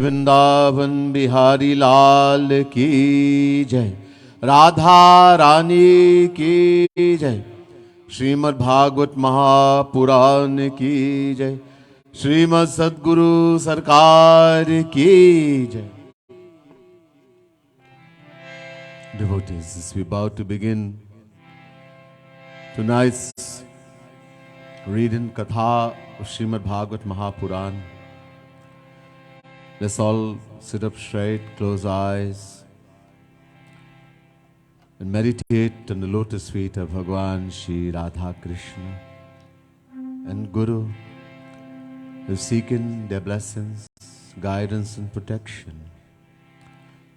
वृंदावन बिहारी लाल की जय, राधा रानी की जय, श्रीमद् भागवत महापुराण की जय, श्रीमद् सद्गुरु सरकार की जय. Devotees, as we about to begin tonight's reading Katha of Shrimad Bhagavat Mahapuran, let's all sit up straight, close eyes, and meditate on the lotus feet of Bhagavan Shri Radha Krishna and Guru, who seeking their blessings, guidance and protection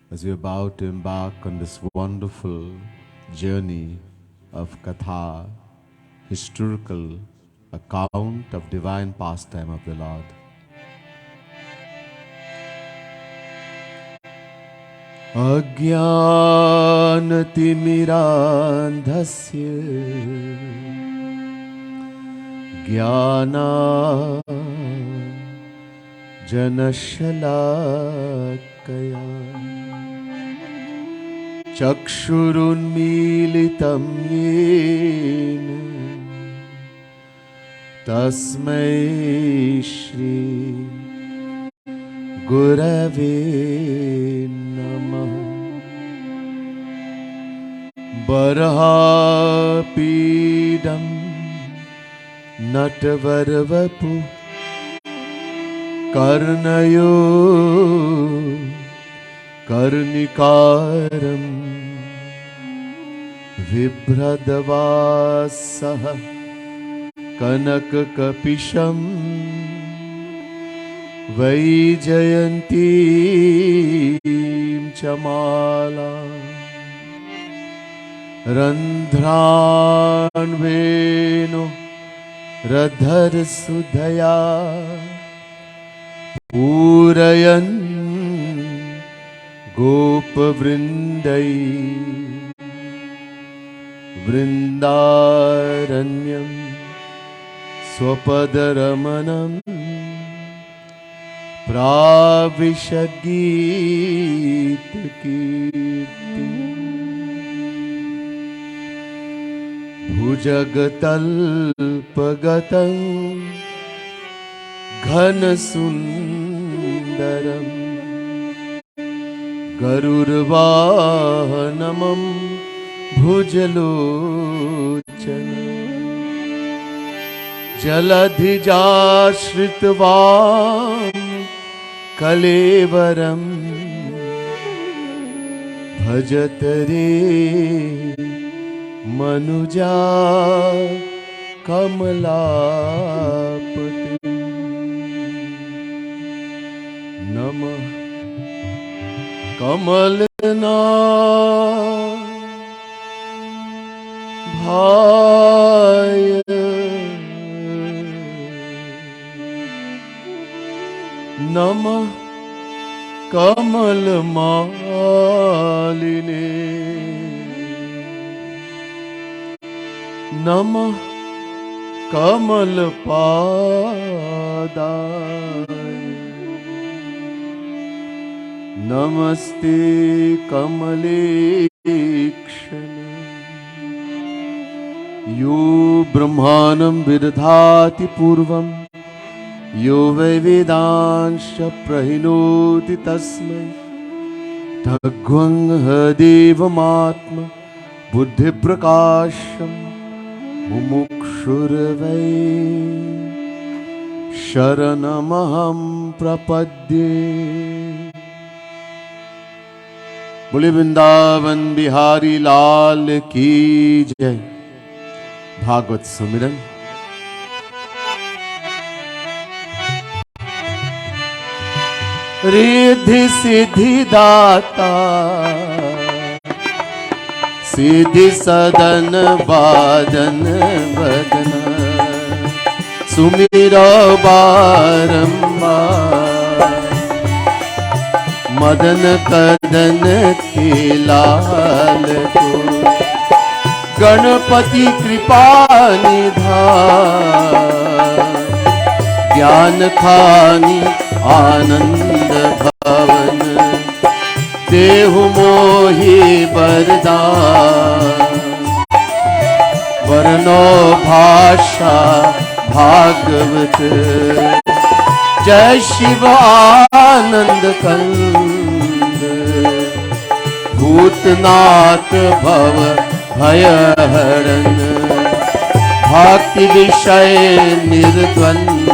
as we are about to embark on this wonderful journey of Katha, historical account of divine pastime of the Lord. Ajnanatimirandhasya Jnana Janashalakaya Chakshurunmilitam yena Tasmai Shri Gurave Namah. Barahapidam Natavarvapu Karnayo Karnikaram Vibhradavasaha Kanakakapisham Vaijayantim Chamala Randhranveno Radhar Sudhaya Purayan Gopavrindai Vrindaranyam Swapadaramanam Pravishagit Kirti Bhujagatalpagatam Ghanasundaram Garurvahanamam Bhujalochana Jaladhijashritvam Kalevaram Bhajatare Manuja Kamalapati Namah Kamalana Bhaya Namah Kamalamaline Namah Kamalpadaya Namaste Kamalekshana Yo Brahmanam Virdhati Purvam Yo Vedansha Prahinoti Tasmai Tagvang Hadevamatma Buddhi Prakasham Mumukshurvai Sharanamaham Prapadye. Bole Vrindavan Bihari Lal ki jai. Bhagavat Sumiran. Riddhi Siddhi दाता सिद्धि सदन बादन बदन सुमिरो बारंबार मदन कदन के लाल को गणपति कृपा निधान ज्ञान खानी आनंद पावन देहु मोहि वरदान वर्णो भाषा भागवत जय शिव आनंद कंद भूतनाथ भव भय हरण भक्ति विषय निर्द्वंद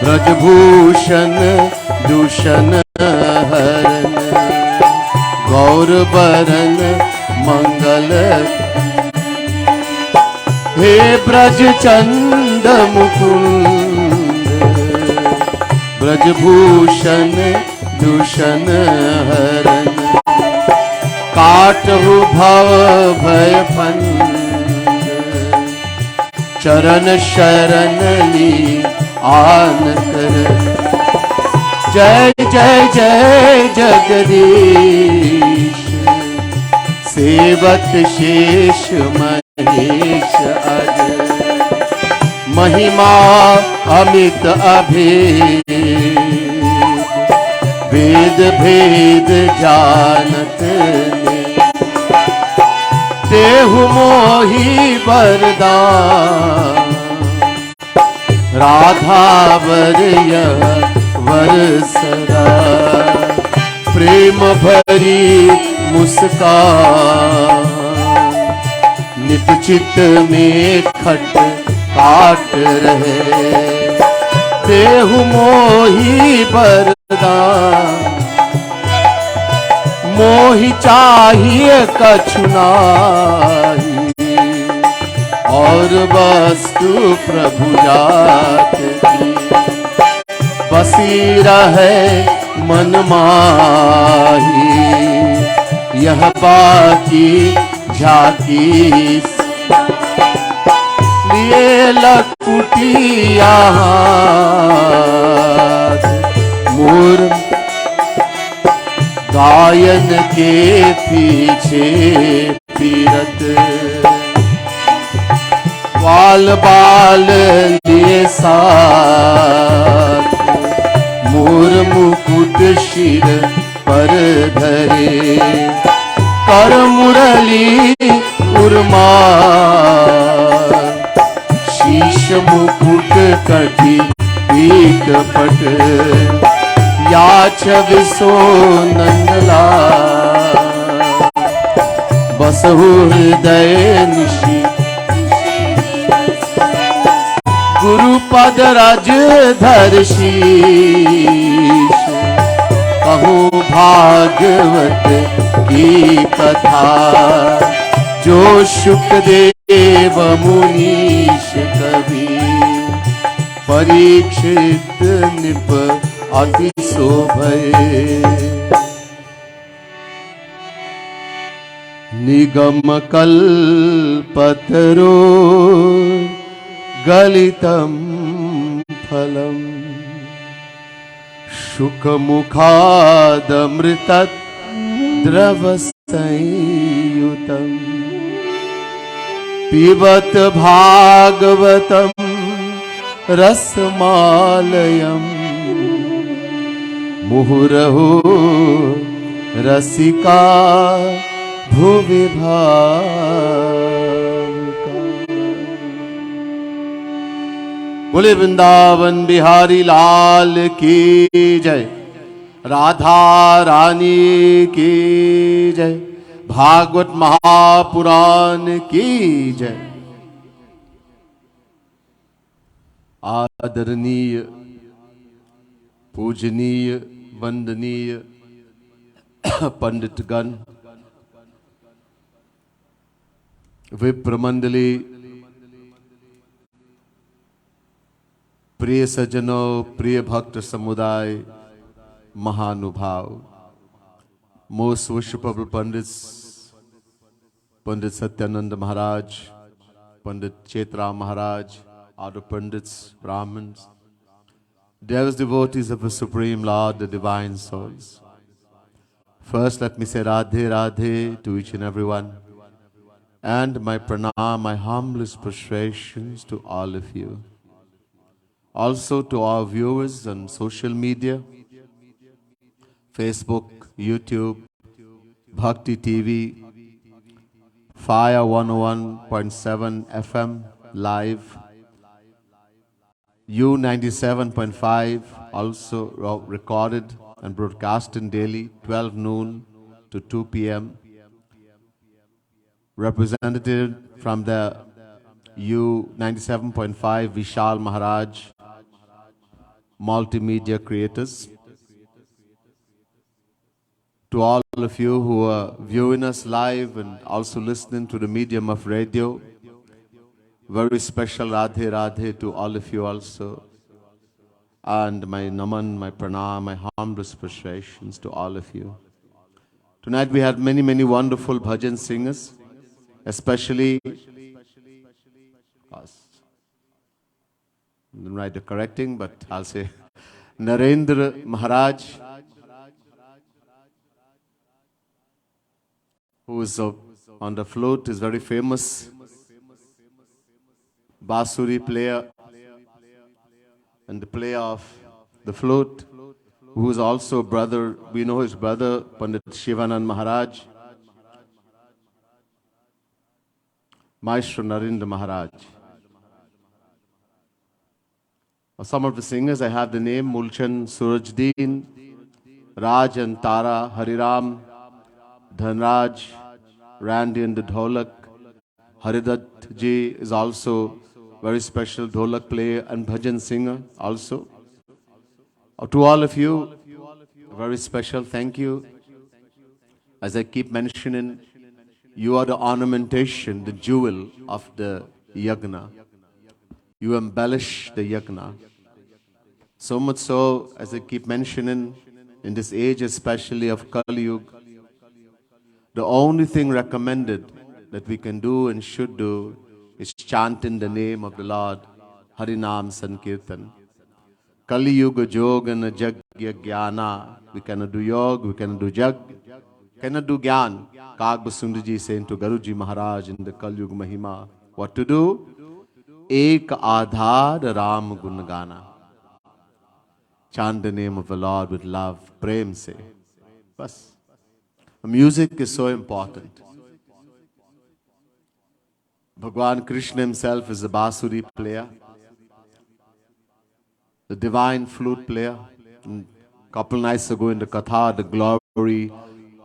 ब्रजभूषण दूषण हरण गौरवरण मंगल हे ब्रज चंद मुकुंद ब्रजभूषण दूषण हरण काटहु भव भय फंद चरण शरण ली आन कर जय जय जय जगदीश सेवत शेष महेश अज महिमा अमित अभेद वेद भेद जानत देहु मोहि वरदान राधा वरय वरसरा प्रेम भरी मुस्कान नित चित में खट काट रहे देहु मोहि वरदान मोहि चाहिए कछु नाही और वस्तु प्रभु जात की बसी रहे मन माही यह बाकी झाकी लिए लकुटिया मोर गायन के पीछे पीरत बाल बाल लिए साथ मोर मुकुट शिर पर धरे कर मुरली उर्मार शीश मुकुट कटी पीठ पट याच विसो नंदला बसहु हृदय निशी गुरु पद रज धर शीश कहूँ भागवत की कथा जो शुकदेव मुनीश कवि परीक्षित निप अति शोभय निगम कल्पतरो गलितं फलम् शुकमुखादमृतत् द्रवसंयुतम् पिबत भागवतं रसमालयम् मुहुरहो रसिका भुवि भावुका। बोले वृंदावन बिहारी लाल की जय, राधा रानी की जय, भागवत महापुराण की जय। आदरणीय पूजनीय वंदनीय पंडितगण, विप्र मंडली, प्रिय सज्जनों, प्रिय भक्त समुदाय, महानुभाव, most worshipable Pandits, Pandit Satyananda Maharaj, Pandit Chetra Maharaj, other Pandits, Brahmins, dearest devotees of the Supreme Lord, the Divine Souls. First, let me say Radhe Radhe to each and every one, and my pranam, my humblest prostrations to all of you. Also to our viewers on social media, Facebook, YouTube, Bhakti TV, Fire 101.7 FM live, U 97.5 also recorded and broadcasted daily 12 noon to 2 p.m. Representative from the U 97.5 Vishal Maharaj multimedia creators. To all of you who are viewing us live and also listening to the medium of radio, very special Radhe Radhe to all of you also. And my naman, my pranam, my humblest appreciations to all of you. Tonight we had many, many wonderful bhajan singers, especially, I didn't write the correcting, but I'll say Narendra Maharaj, who is on the flute, is very famous Basuri player and the player of the flute, who is also brother, we know his brother, Pandit Shivanand Maharaj, Maestro Narendra Maharaj. Some of the singers, I have the name, Mulchan Surajdeen, Raj and Tara, Hariram, Dhanraj, Randy and the Dholak. Haridat ji is also very special Dholak player and bhajan singer also. To all of you, a very special thank you. As I keep mentioning, you are the ornamentation, the jewel of the yagna. You embellish the yagna. So much so, as I keep mentioning, in this age especially of Kali Yuga, the only thing recommended that we can do and should do is chant in the name of the Lord, Harinam Sankirtan. Kali Yuga Jogana Jagya Jnana. We cannot do yoga, we cannot do jag, cannot do Gyan. Kagba Sundarji saying to Guruji Maharaj in the Kali Yuga Mahima, what to do? Ek Adhar Ram Gunagana. Chant the name of the Lord with love, prem se. Bas. Music is so important. Bhagwan Krishna himself is a Basuri player, the divine flute player. A couple nights ago in the Katha, the glory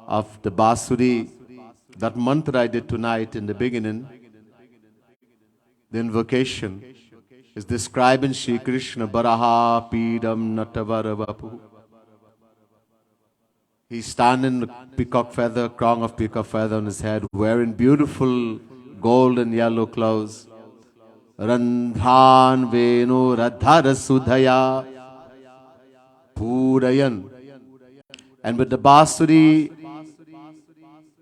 of the Basuri, that mantra I did tonight in the beginning, the invocation, is describing Shri Krishna, Baraha Pidam Natavara Vapu. He's standing with peacock feather, crown of peacock feather on his head, wearing beautiful gold and yellow clothes. Randhan Venu Radhara Sudhaya Purayan. And with the Basuri,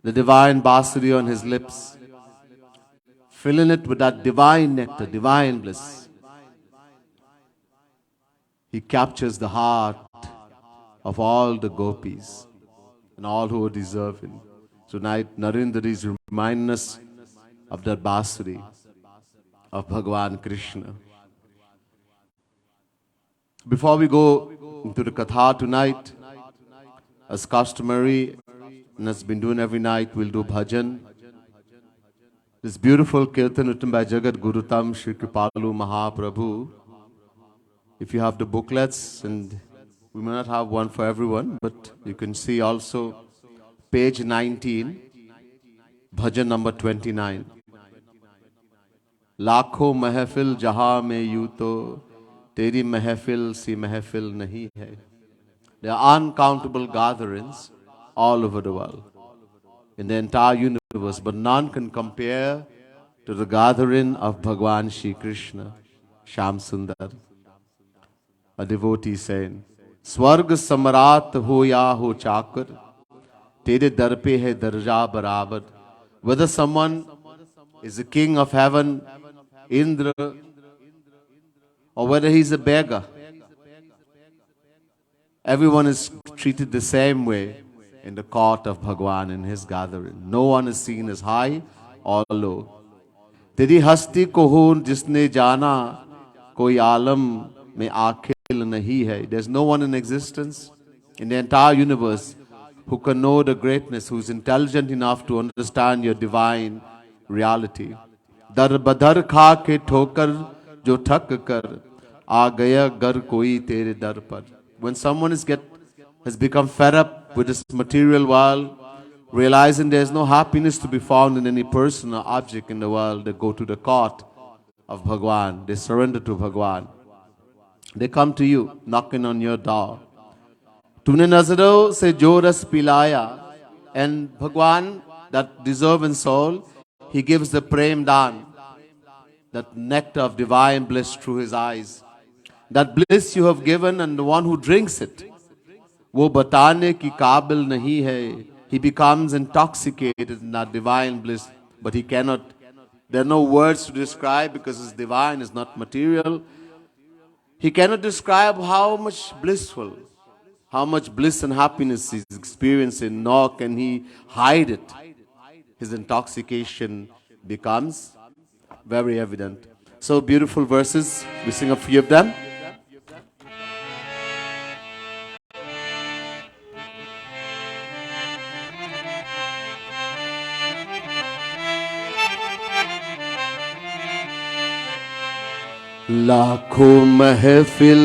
the divine Basuri on his lips, filling it with that divine nectar, divine bliss, he captures the heart of all the gopis and all who are deserving. Tonight, Narendra is reminding us of that Basuri of Bhagavan Krishna. Before we go into the Katha tonight, as customary, and as been doing every night, we'll do bhajan. This beautiful kirtan written by Jagat Gurutam Shri Kripalu Mahaprabhu. If you have the booklets, and we may not have one for everyone, but you can see also page 19, bhajan number 29. Lakho mahfil jaha mein yu to teri mahfil si mahfil nahi hai. There are uncountable gatherings all over the world, in the entire universe, but none can compare to the gathering of Bhagwan Shri Krishna, Shyam Sundar. A devotee saying, Swarg samrat ho ya ho chakar, tere dar pe hai darja barabar. Whether someone is a king of heaven, Indra, or whether he's a beggar, everyone is treated the same way in the court of Bhagwan in his gathering. No one is seen as high or low. Teri hasti ko ho jisne jana, koi alam mein aakhir nahi hai. There's no one in existence in the entire universe who can know the greatness, who is intelligent enough to understand your divine reality. Dar badar kha ke thokar jo thak kar aa gaya gar koi tere dar par. When someone has become fed up with this material world, realizing there is no happiness to be found in any person or object in the world, they go to the court of Bhagwan. They surrender to Bhagwan. They come to you, knocking on your door. Tune nazaro se jo ras pilaya. And Bhagwan, that deserving soul, he gives the prem dan, that nectar of divine bliss through his eyes. That bliss you have given, and the one who drinks it, wo batane ki kabil nahi hai. He becomes intoxicated in that divine bliss, but he cannot, there are no words to describe because it's divine, it's not material. He cannot describe how much blissful, how much bliss and happiness he's experiencing, nor can he hide it. His intoxication becomes very evident. So beautiful verses, we sing a few of them. लाखों महफिल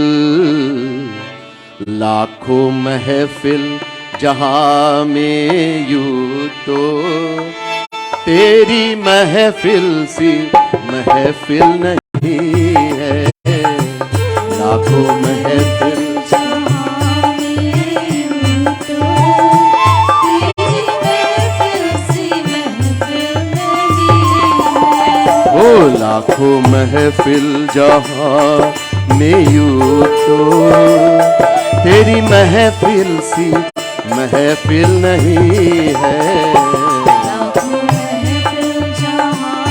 जहां में यूं तो तेरी महफिल सी महफिल नहीं है। लाखों महफिल जहां में यूं तो तेरी महफिल सी महफिल नहीं है। ओ लाखों महफिल जहां में यूं तो तेरी महफिल सी महफिल नहीं है। लाखों महफिल जहां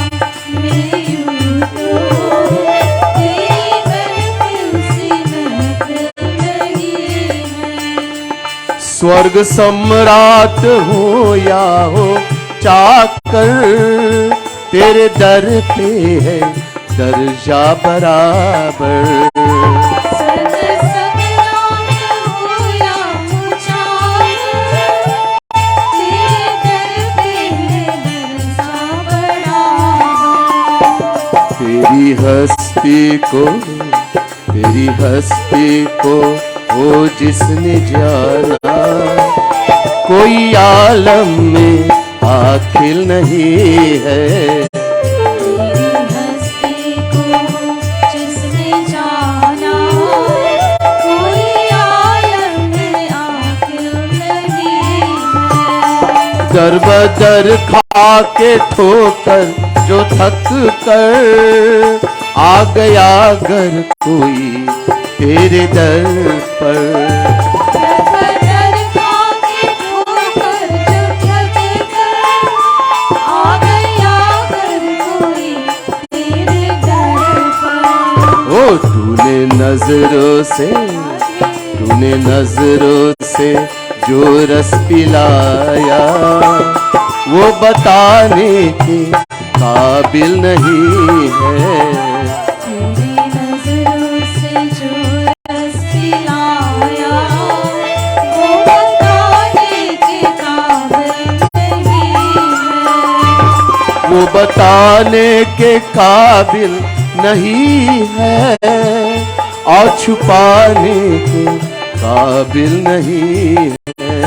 में यूं तो तेरी महफिल सी महफिल नहीं है। स्वर्ग सम्राट हो या हो चाकर तेरे दर पे है दर्जा बराबर। तेरी हस्ती को वो जिसने जाना कोई आलम में आखिल नहीं है। तेरी हस्ती को जिसने जाना कोई आलम में आखिल नहीं है। दर बदर खा के ठोकर जो थक कर आ गया अगर कोई तेरे दर पर। दर खा के ठोकर जो थक कर आ गया अगर कोई तेरे दर पर। ओ तूने नजरों से जो रस पिलाया वो बताने के काबिल नहीं है। तेरी नजरों से जो रस पिलाया वो बताने के काबिल नहीं है। वो बताने के काबिल नहीं है और छुपाने के काबिल नहीं है।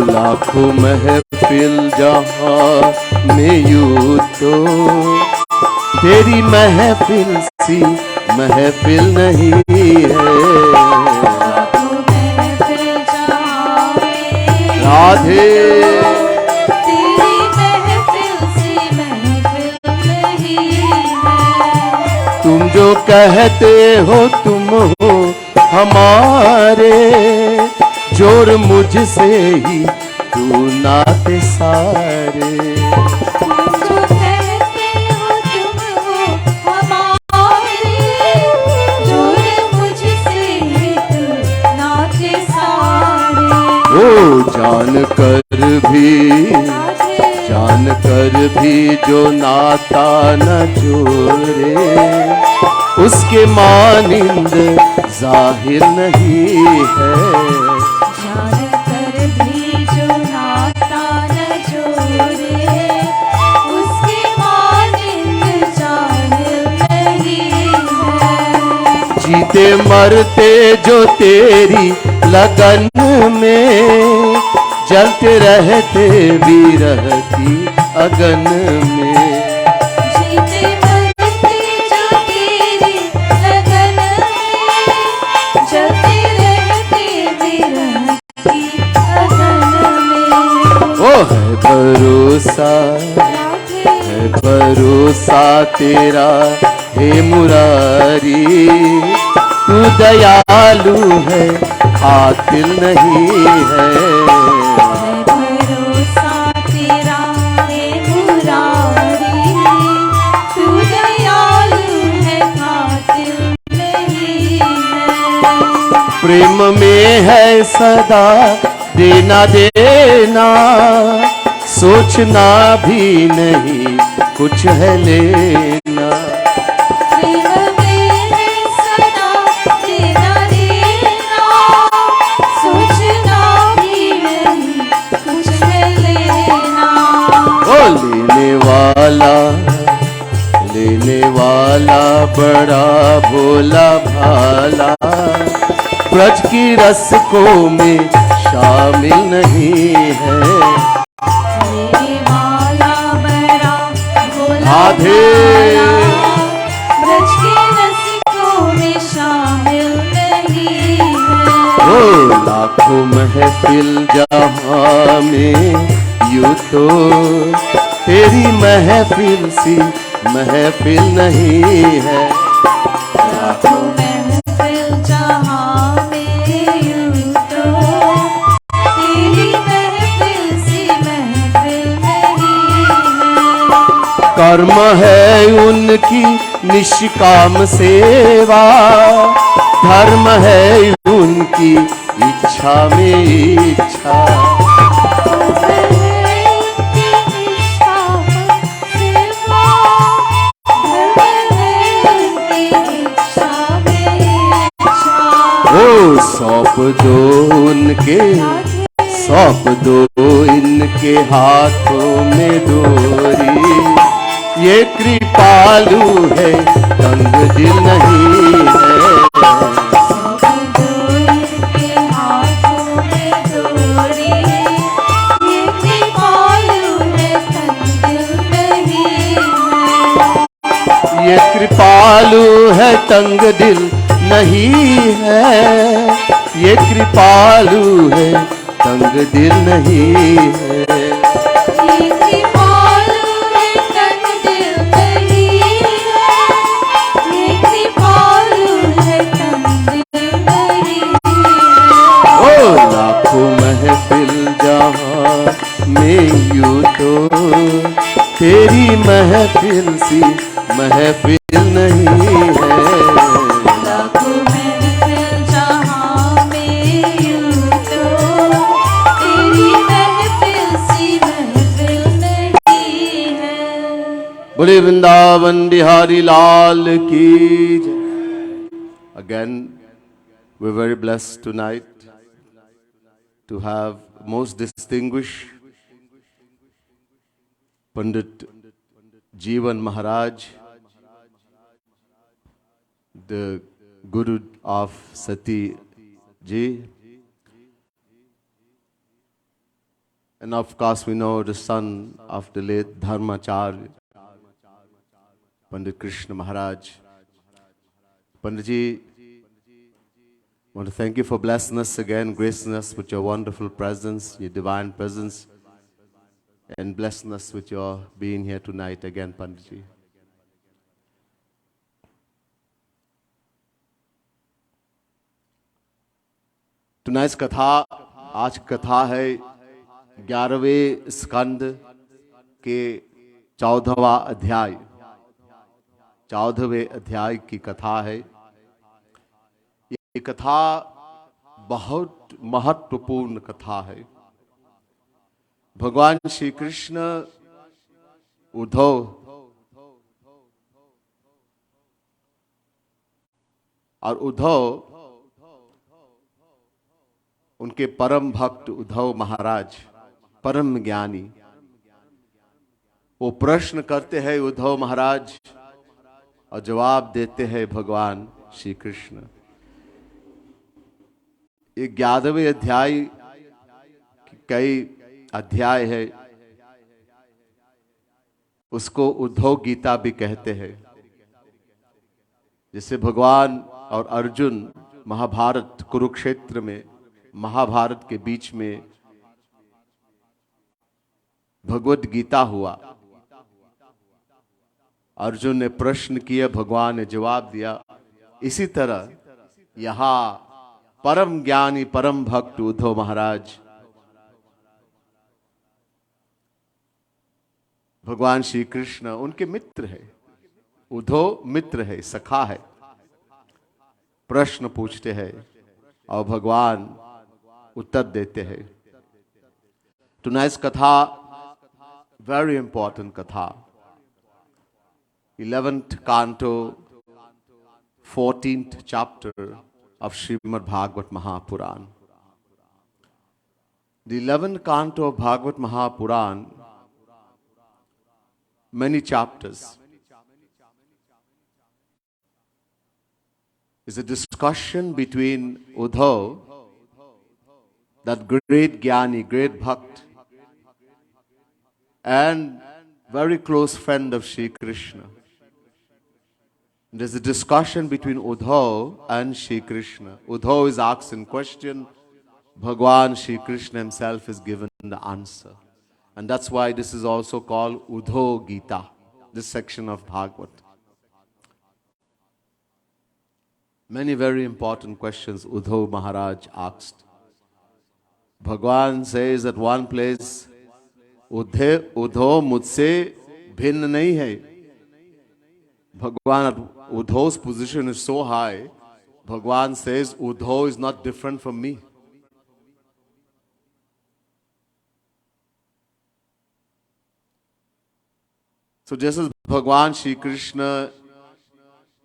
लाखों महफिल जहां में यूं तो तेरी महफिल सी महफिल नहीं है। लाखों महफिल जहां में राधे तेरी महफिल सी महफिल नहीं है। तुम जो कहते हो तुम हो हमारे जोर मुझसे ही तू नाते सारे। जो कहते हो तुम हो हमारे जोर मुझसे ही तू नाते सारे। ओ जान कर भी जान कर भी जो नाता न जोड़े, उसके मानिंद जाहिर नहीं है। जान कर भी जो नाता न जोड़े, उसके मानिंद जाहिर नहीं है। जीते मरते जो तेरी लगन में, जलते रहते विरह की अगन में। जीते मरते जो तेरी लगन में, जलते रहते विरह की अगन में। ओ है भरोसा तेरा हे मुरारी, तू दयालु है कातिल नहीं है। भरोसा तेरा हे मुरारी, तू दयालु है कातिल नहीं है। प्रेम में है सदा देना देना, सोचना भी नहीं कुछ है लेना। प्रेम में है सदा देना देना, सोचना भी नहीं कुछ है लेना। ओ लेने वाला बड़ा भोला भाला, ब्रज की रस्कों में शामिल नहीं है। लेने वाला बड़ा भोला आधे भाला, ब्रज के रसिकों में शामिल नहीं है। ओ लाखों महफिल जहां में, यूं तो तेरी महफिल सी महफिल नहीं है। लाखों महफिल जहां में, यूं तो तेरी महफिल सी महफिल नहीं है। कर्म है उनकी निष्काम सेवा, धर्म है उनकी इच्छा में इच्छा। ओ सौंप दो इनके हाथों में डोरी, ये कृपालु है तंग दिल नहीं है। सौंप दो इनके हाथों में डोरी, ये कृपालु है तंग दिल नहीं है। ये कृपालु है तंग दिल नहीं है, ये कृपालु है तंग दिल नहीं है। ये कृपालु है तंग दिल नहीं है, ये कृपालु है तंग दिल नहीं है। ओ लाखों महफिल जहां में, यूं तो तेरी महफिल सी महफिल नहीं है। लाखों महफिल जहां में, यूं तो तेरी महफिल सी महफिल नहीं है। बोले वृंदावन बिहारी लाल की जय। Again, we're very blessed tonight to have most distinguished Pandit Jeevan Maharaj, the Guru of Sati Ji, and of course we know the son of the late Dharmacharya, Pandit Krishna Maharaj. Pandit Ji, I want to thank you for blessing us again, gracing us with your wonderful presence, your divine presence, and blessing us with your being here tonight again, Pandit Ji. Tonight's katha, आज कथा है 11वें स्कंद के 14वां अध्याय, 14वें अध्याय की कथा है। ये कथा बहुत महत्वपूर्ण कथा है। भगवान श्री कृष्ण उद्धव और उद्धव उनके परम भक्त उद्धव महाराज परम ज्ञानी, वो प्रश्न करते हैं उद्धव महाराज और जवाब देते हैं भगवान श्री कृष्ण। ये 11वें अध्याय कई अध्याय है, उसको उद्धव गीता भी कहते हैं। जिससे भगवान और अर्जुन महाभारत कुरुक्षेत्र में, महाभारत के बीच में भगवत गीता हुआ। अर्जुन ने प्रश्न किया, भगवान ने जवाब दिया। इसी तरह यहां परम ज्ञानी परम भक्त उद्धव महाराज भगवान श्री कृष्ण उनके मित्र है। उद्धव मित्र है, सखा है। प्रश्न पूछते हैं और भगवान उत्तर देते हैं। Tonight's कथा very important कथा, 11th canto 14th chapter of Shrimad Bhagavat Mahapuran. The 11th canto of Bhagavat Mahapuran, many chapters, is a discussion between Uddhav, that great Jnani, great Bhakt, and very close friend of Shri Krishna. There's a discussion between Uddhav and Shri Krishna. Uddhav is asking question, Bhagwan Shri Krishna himself is given the answer. And that's why this is also called Uddhav Gita, this section of Bhagavat. Many very important questions Uddhav Maharaj asked. Bhagwan says at one place, Uddhav mujhse bhinna nahi hai. Bhagwan, Uddhav's position is so high, Bhagwan says, Uddhav is not different from me. So just as Bhagwan Shri Krishna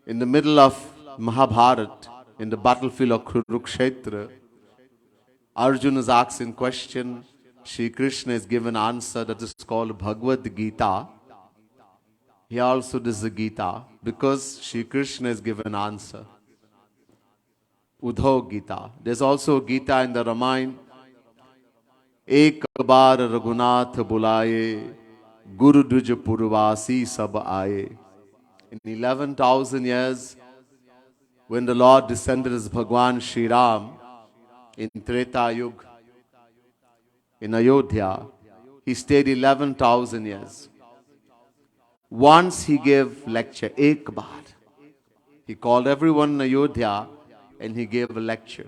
in the middle of Mahabharat, in the battlefield of Kurukshetra, Arjuna is asking question, Shri Krishna is given answer, that is called Bhagavad Gita. Here also this is a Gita, because Shri Krishna is given answer. Uddhav Gita. There's also Gita in the Ramayana. Ek baar Raghunath bulaye, Guru Duj Purvasi sab aaye. In 11,000 years, when the Lord descended as Bhagwan Shri Ram in Treta Yuga, in Ayodhya, he stayed 11,000 years. Once he gave lecture, ek baar. He called everyone in Ayodhya and he gave a lecture.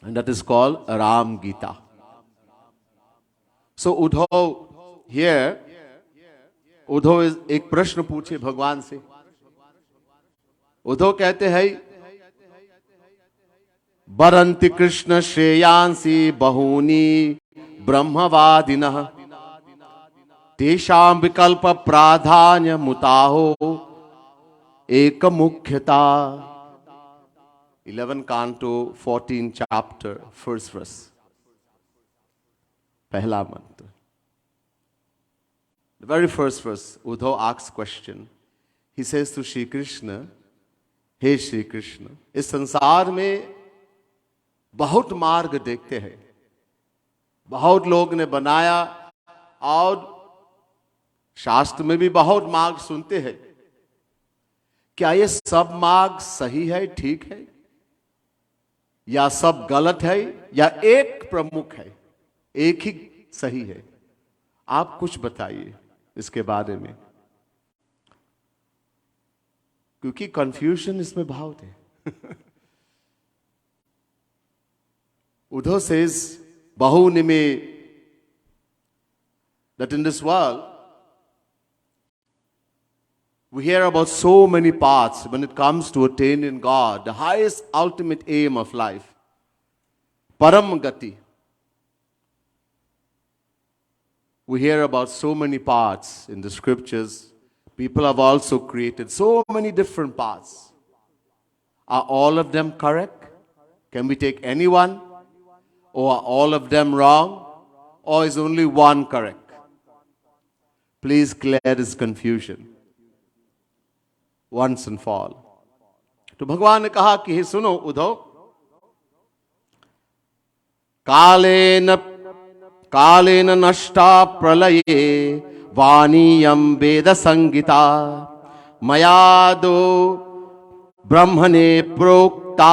And that is called Ram Gita. So Uddhav here, Uddhav is एक प्रश्न पूछे भगवान से. उद्धव कहते हैं, बरंति कृष्ण श्रेयांसी बहूनि ब्रह्मवादिनः तेषां विकल्प प्राधान्य मुताहो एक मुख्यता. 11 canto 14 chapter 1st verse. पहला मंत्र. The very first verse, Uddhav asks question. He says to Shri Krishna, हे श्री कृष्ण, इस संसार में बहुत मार्ग देखते हैं, बहुत लोग ने बनाया और शास्त्र में भी बहुत मार्ग सुनते हैं. क्या ये सब मार्ग सही है, ठीक है, या सब गलत है, या एक प्रमुख है, एक ही सही है? आप कुछ बताइए इसके बारे में, क्योंकि कंफ्यूजन इसमें बहुत है. Uddhav says, Bahuni me, that in this world, we hear about so many paths when it comes to attaining God, the highest ultimate aim of life, Param Gati. We hear about so many paths in the scriptures. People have also created so many different paths. Are all of them correct? Can we take any one? Or are all of them wrong? Or is only one correct? Please clear this confusion once and for all. तो भगवान ने कहा कि हे सुनो उद्धव, कालेन नष्टा प्रलये वाणीयं वेद संगीता मयादो ब्रह्मणे प्रोक्ता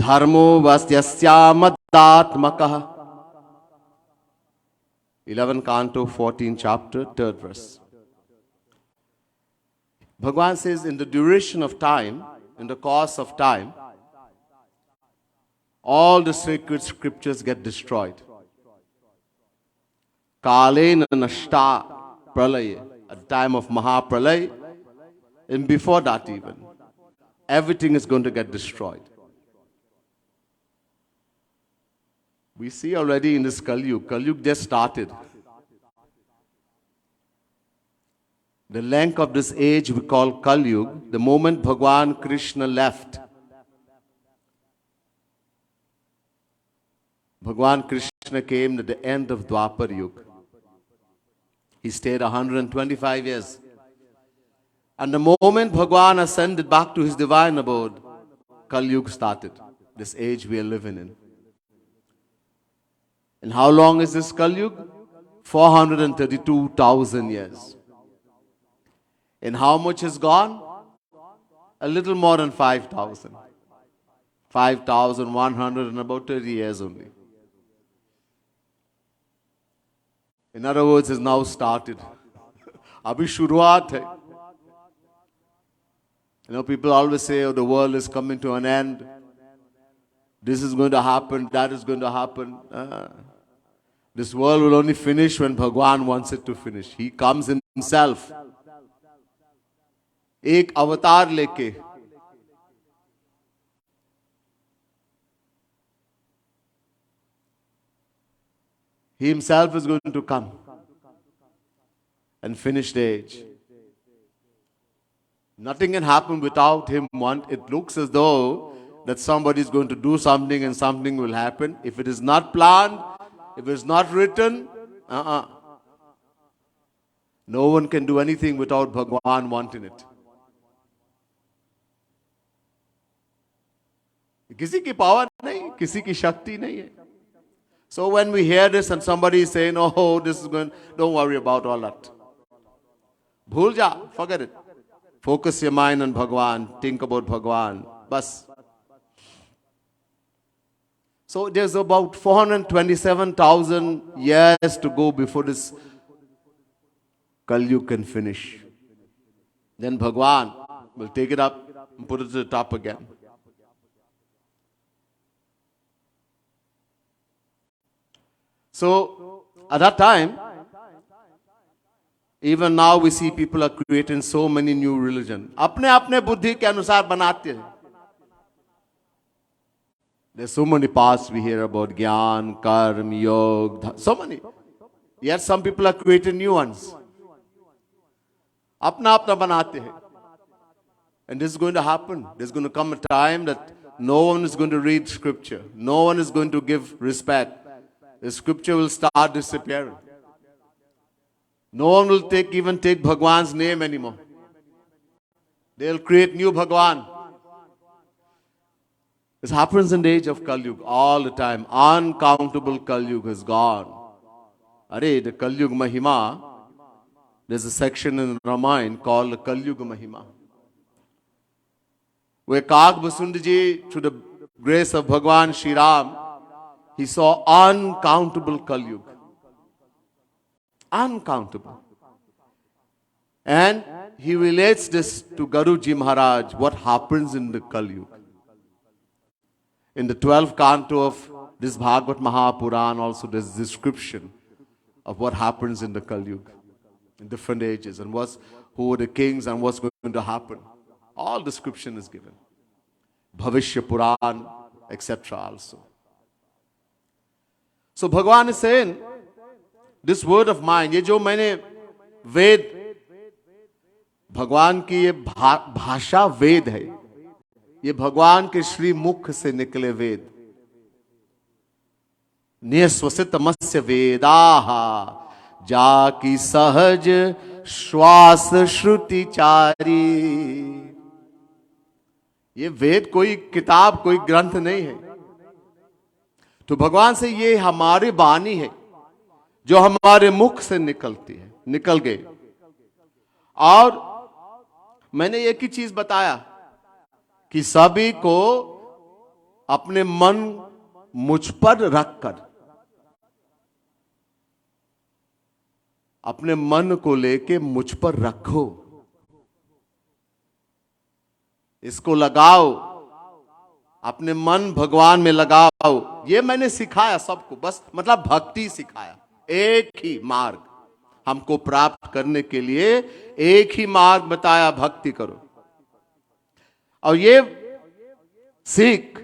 धर्मो वस्यस्यामदात्मकः. 11 Canto, 14 chapter, 3rd verse. Bhagavan says, in the duration of time, in the course of time, all the sacred scriptures get destroyed. Kalena nashta pralaya, at the time of Mahapralaya, and before that even, everything is going to get destroyed. We see already in this Kali Yuga just started. The length of this age we call Kali Yuga, the moment Bhagwan Krishna left, Bhagwan Krishna came at the end of Dwapar Yuga. He stayed 125 years. And the moment Bhagwan ascended back to his divine abode, Kali Yuga started, this age we are living in. And how long is this Kali Yuga? 432,000 years. And how much is gone? A little more than 5,000. 5,100 and about 30 years only. In other words, it's now started. Abhi shuruaat hai. You know, people always say, oh, the world is coming to an end. This is going to happen, that is going to happen. This world will only finish when Bhagwan wants it to finish. He comes in himself. Ek avatar leke. He himself is going to come and finish the age. Nothing can happen without him. It looks as though that somebody is going to do something and something will happen. If it is not planned, if it is not written, no one can do anything without Bhagwan wanting it. किसी की power नहीं, किसी की शक्ति नहीं है. So when we hear this and somebody is saying, oh, this is going, don't worry about all that. Bhul ja, forget it. Focus your mind on Bhagwan, think about Bhagwan. Bas. So there's about 427,000 years to go before this Kali Yuga can finish. Then Bhagwan will take it up and put it to the top again. So, at that time, even now we see people are creating so many new religions. अपने बुद्धि के अनुसार बनाते हैं. There's so many paths we hear about, Dhyan, Karma, Yoga, so many. Yet some people are creating new ones. अपना बनाते हैं. And this is going to happen. There's going to come a time that no one is going to read scripture. No one is going to give respect. The scripture will start disappearing. No one will even take Bhagwan's name anymore. They'll create new Bhagwan. This happens in the age of Kali Yuga all the time. Uncountable Kali Yuga is gone. The Kali Yuga Mahima, there's a section in Ramayana called the Kali Yuga Mahima, where Kag Basundji, through the grace of Bhagwan Shri Ram, he saw uncountable Kali Yuga. Uncountable. And he relates this to Guruji Maharaj, what happens in the Kali Yuga. In the 12th canto of this Bhagavat Mahapuran also there's a description of what happens in the Kali Yuga, in different ages, and who were the kings and what's going to happen. All description is given. Bhavishya Puran, etc. also. So Bhagavan is saying This word of mine, ये जो मैंने वेद, भगवान की ये भाषा वेद है, ये भगवान के श्री मुख से निकले वेद। निःश्वसित मत्स्य वेदाहा जाकी सहज श्वास श्रुति चारी। ये वेद कोई किताब, कोई ग्रंथ नहीं है। तो भगवान से ये हमारी वाणी है जो हमारे मुख से निकलती है, निकल गए। और मैंने एक ही चीज बताया कि सभी को अपने मन मुझ पर रखकर, अपने मन को लेके मुझ पर रखो, इसको लगाओ, अपने मन भगवान में लगाओ। ये मैंने सिखाया सबको, बस मतलब भक्ति सिखाया। एक ही मार्ग हमको प्राप्त करने के लिए, एक ही मार्ग बताया, भक्ति करो। और ये सीख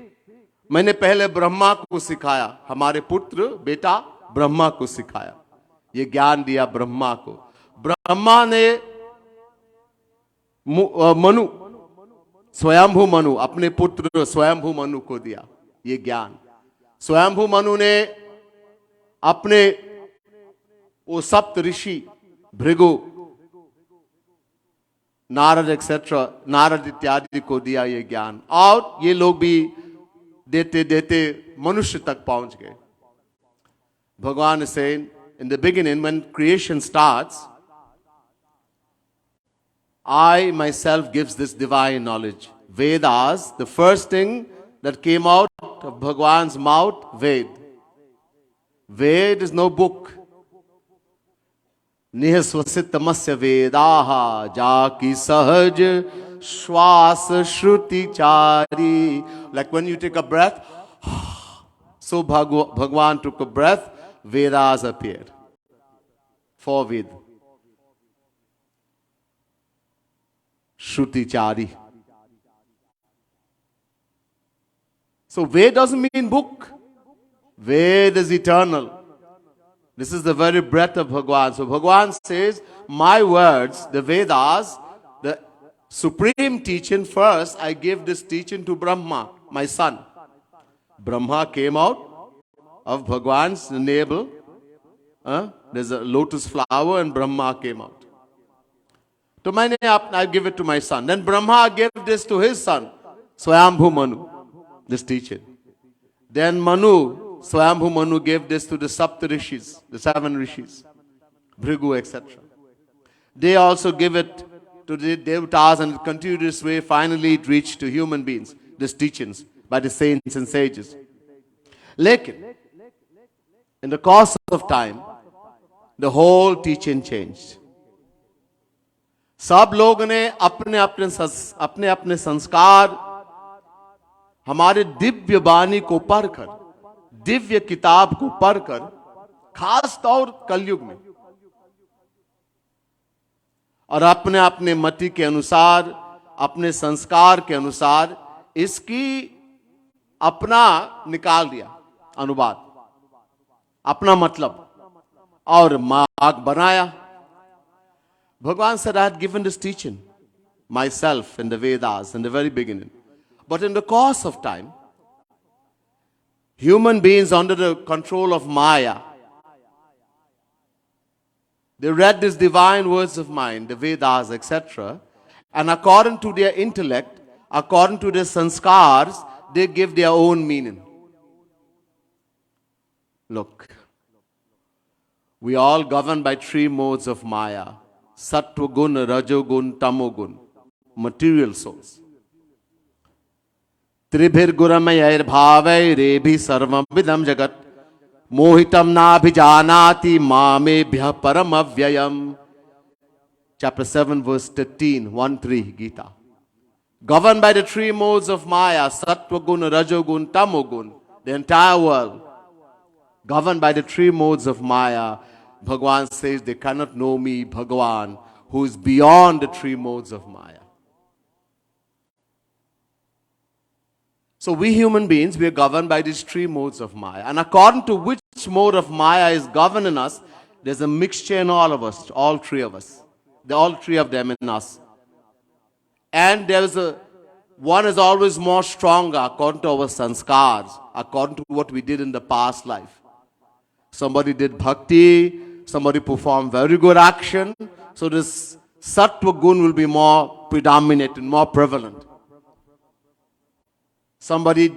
मैंने पहले ब्रह्मा को सिखाया, हमारे पुत्र बेटा ब्रह्मा को सिखाया, ये ज्ञान दिया ब्रह्मा को। ब्रह्मा ने मनु, स्वयंभू मनु, अपने पुत्र स्वयंभू मनु को दिया ये ज्ञान। स्वयंभू मनु ने अपने वो सप्त ऋषि भृगु, नारद एक्सेट्रा, नारद इत्यादि को दिया ये ज्ञान। और ये लोग भी देते देते मनुष्य तक पहुंच गए। भगवान से in the beginning, when creation starts, I myself gives this divine knowledge. Vedas, the first thing that came out of Bhagwan's mouth, Ved. Ved is no book. Nihasvasit tamasya vedaha jaki sahaj shwas shruti chari. Like when you take a breath, so Bhagwan took a breath, Vedas appeared. Four Ved. Shruti chari. So Ved doesn't mean book. Ved is eternal. This is the very breath of Bhagwan. So Bhagwan says, my words, the Vedas, the supreme teaching, first I give this teaching to Brahma, my son. Brahma came out of Bhagwan's navel. There's a lotus flower and Brahma came out. So I give it to my son. Then Brahma gave this to his son, Swayambhu Manu, this teaching. Then Manu, Swayambhu Manu gave this to the Sapta Rishis, the 7 Rishis, Bhrigu, etc. They also give it to the Devatas, and it continued this way. Finally, it reached to human beings, these teachings by the saints and sages. Lekin, in the course of time, the whole teaching changed. सब लोग ने अपने अपने संस्कार हमारे दिव्य वाणी को पढ़कर, दिव्य किताब को पढ़कर, खास तौर कलयुग में, और अपने अपने मति के अनुसार, अपने संस्कार के अनुसार इसकी अपना निकाल दिया अनुवाद, अपना मतलब, और मार्ग बनाया. Bhagavan said, I had given this teaching myself in the Vedas in the very beginning. But in the course of time, human beings under the control of Maya, they read these divine words of mine, the Vedas, etc. And according to their intellect, according to their sanskars, they give their own meaning. Look, we are all governed by 3 modes of Maya. Sattva gun, rajogun, tamogun, material souls. Tribhir guramaya bhavai rebhi sarvam vidam jagat mohitam nabhijanati mamebhya paramavyayam. Chapter 7 verse 13, 1-3 Gita. Governed by the 3 modes of Maya, Sattva gun, rajogun, tamogun, the entire world, governed by the 3 modes of Maya, Bhagavan says they cannot know me, Bhagavan, who is beyond the 3 modes of Maya. So we human beings, we are governed by these 3 modes of Maya. And according to which mode of Maya is governing us, There's a mixture in all of us, all three of us. All three of them in us. And one is always more stronger according to our sanskars, according to what we did in the past life. Somebody did bhakti, somebody performed very good action, so this sattva gun will be more predominant and more prevalent. Somebody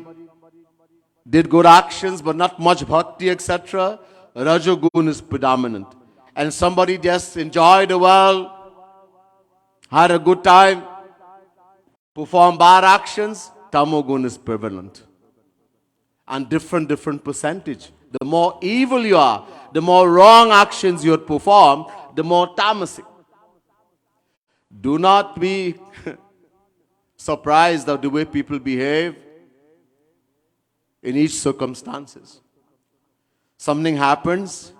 did good actions but not much bhakti, etc. Rajogun is predominant. And somebody just enjoyed the world, had a good time, performed bad actions, tamogun is prevalent. And different percentage. The more evil you are, the more wrong actions you perform, the more tamasic. Do not be surprised of the way people behave in each circumstances. Something happens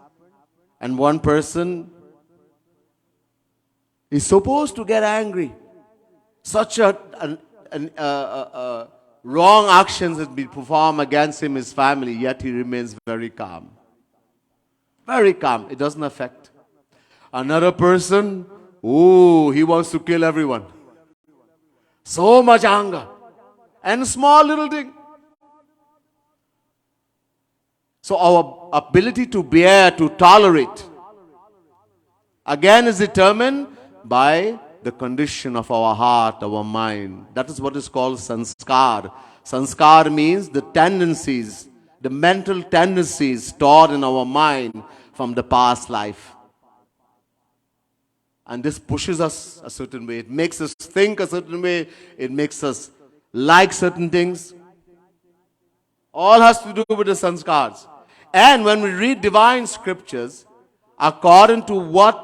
and one person is supposed to get angry. Such wrong actions has been performed against him, his family, yet he remains very calm. Very calm. It doesn't affect. Another person, he wants to kill everyone. So much anger. And small little thing. So our ability to bear, to tolerate, again is determined by the condition of our heart, our mind. That is what is called sanskar. Sanskar means the tendencies, the mental tendencies stored in our mind from the past life. And this pushes us a certain way. It makes us think a certain way. It makes us like certain things. All has to do with the sanskars. And when we read divine scriptures, according to what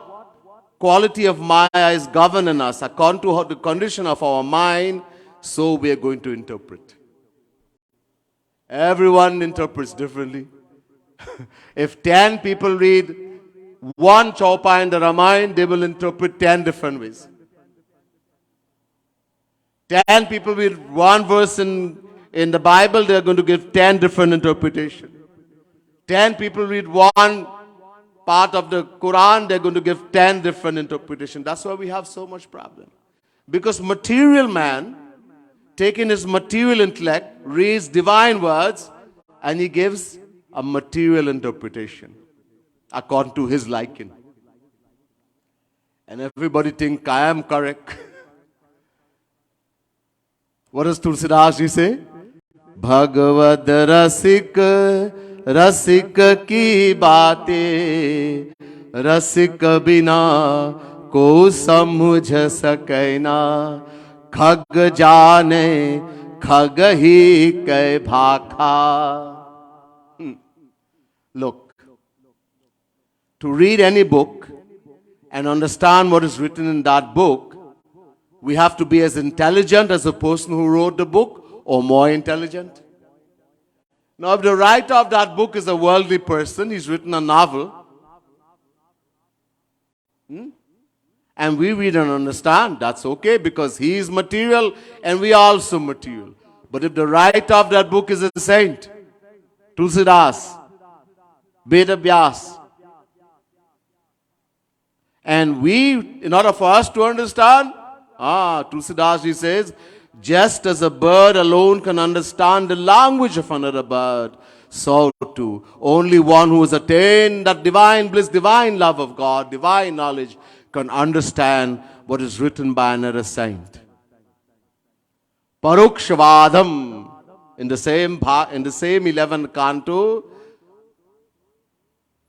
quality of Maya is governing us, according to the condition of our mind, so we are going to interpret. Everyone interprets differently. If 10 people read one chaupa in the Ramayana, they will interpret 10 different ways. 10 people read one verse in the Bible, they are going to give 10 different interpretations. 10 people read one part of the Quran, they're going to give 10 different interpretations. That's why we have so much problem. Because material man, taking his material intellect, reads divine words, and he gives a material interpretation according to his liking. And everybody think I am correct. What does Tulsidas ji say? Bhagavad Rasik रसिक की बातें रसिक बिना को समझ सके ना खग जाने खग ही कै भाखा. Look, to read any book and understand what is written in that book, we have to be as intelligent as the person who wrote the book or more intelligent. Now, if the writer of that book is a worldly person, he's written a novel, and we read and understand, that's okay because he is material and we are also material. But if the writer of that book is a saint, Tulsidas, Veda Vyas, and we, in order for us to understand, Tulsidas ji says, just as a bird alone can understand the language of another bird, so too, only one who has attained that divine bliss, divine love of God, divine knowledge, can understand what is written by another saint. Parokshavadam, in the same 11th canto,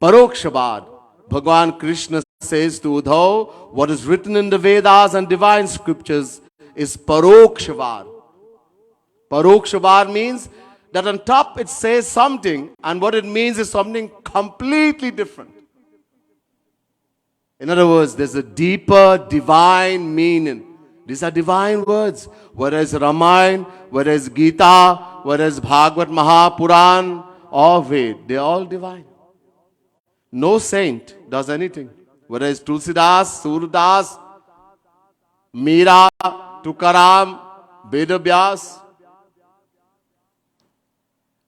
Parokshavad, Bhagavan Krishna says to Uddhav, what is written in the Vedas and divine scriptures is Parokshavad. Parokshavad means that on top it says something, and what it means is something completely different. In other words, there's a deeper divine meaning. These are divine words. Whether it's Ramayana, whether it's Gita, whether it's Bhagavat Mahapuran or Ved, they're all divine. No saint does anything. Whether it's Tulsidas, Surdas, Meera, Tukaram, Veda Vyas,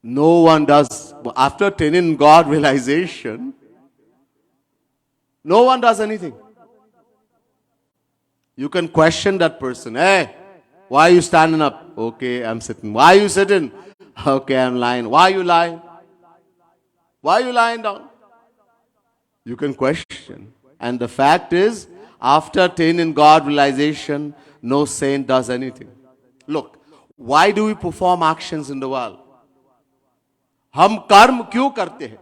no one does. After attaining God realization, No one does anything. You can question that person. Hey, why are you standing up? Okay, I'm sitting. Why are you sitting? Okay, I'm lying. Why are you lying? Why are you lying down? You can question. And the fact is, after attaining God realization, no saint does anything. Look, why do we perform actions in the world? हम कर्म क्यों करते हैं?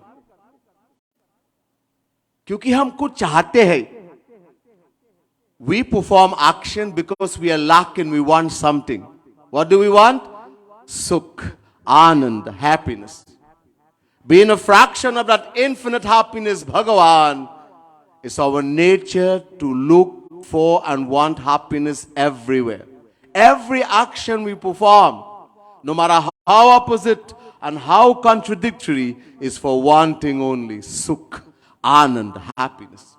क्योंकि हम कुछ चाहते हैं. We perform action because we are lacking, we want something. What do we want? Sukh, Anand, happiness. Being a fraction of that infinite happiness, Bhagavan, it's our nature to look for and want happiness everywhere. Every action we perform, no matter how opposite and how contradictory, is for wanting only Sukh, Anand, happiness.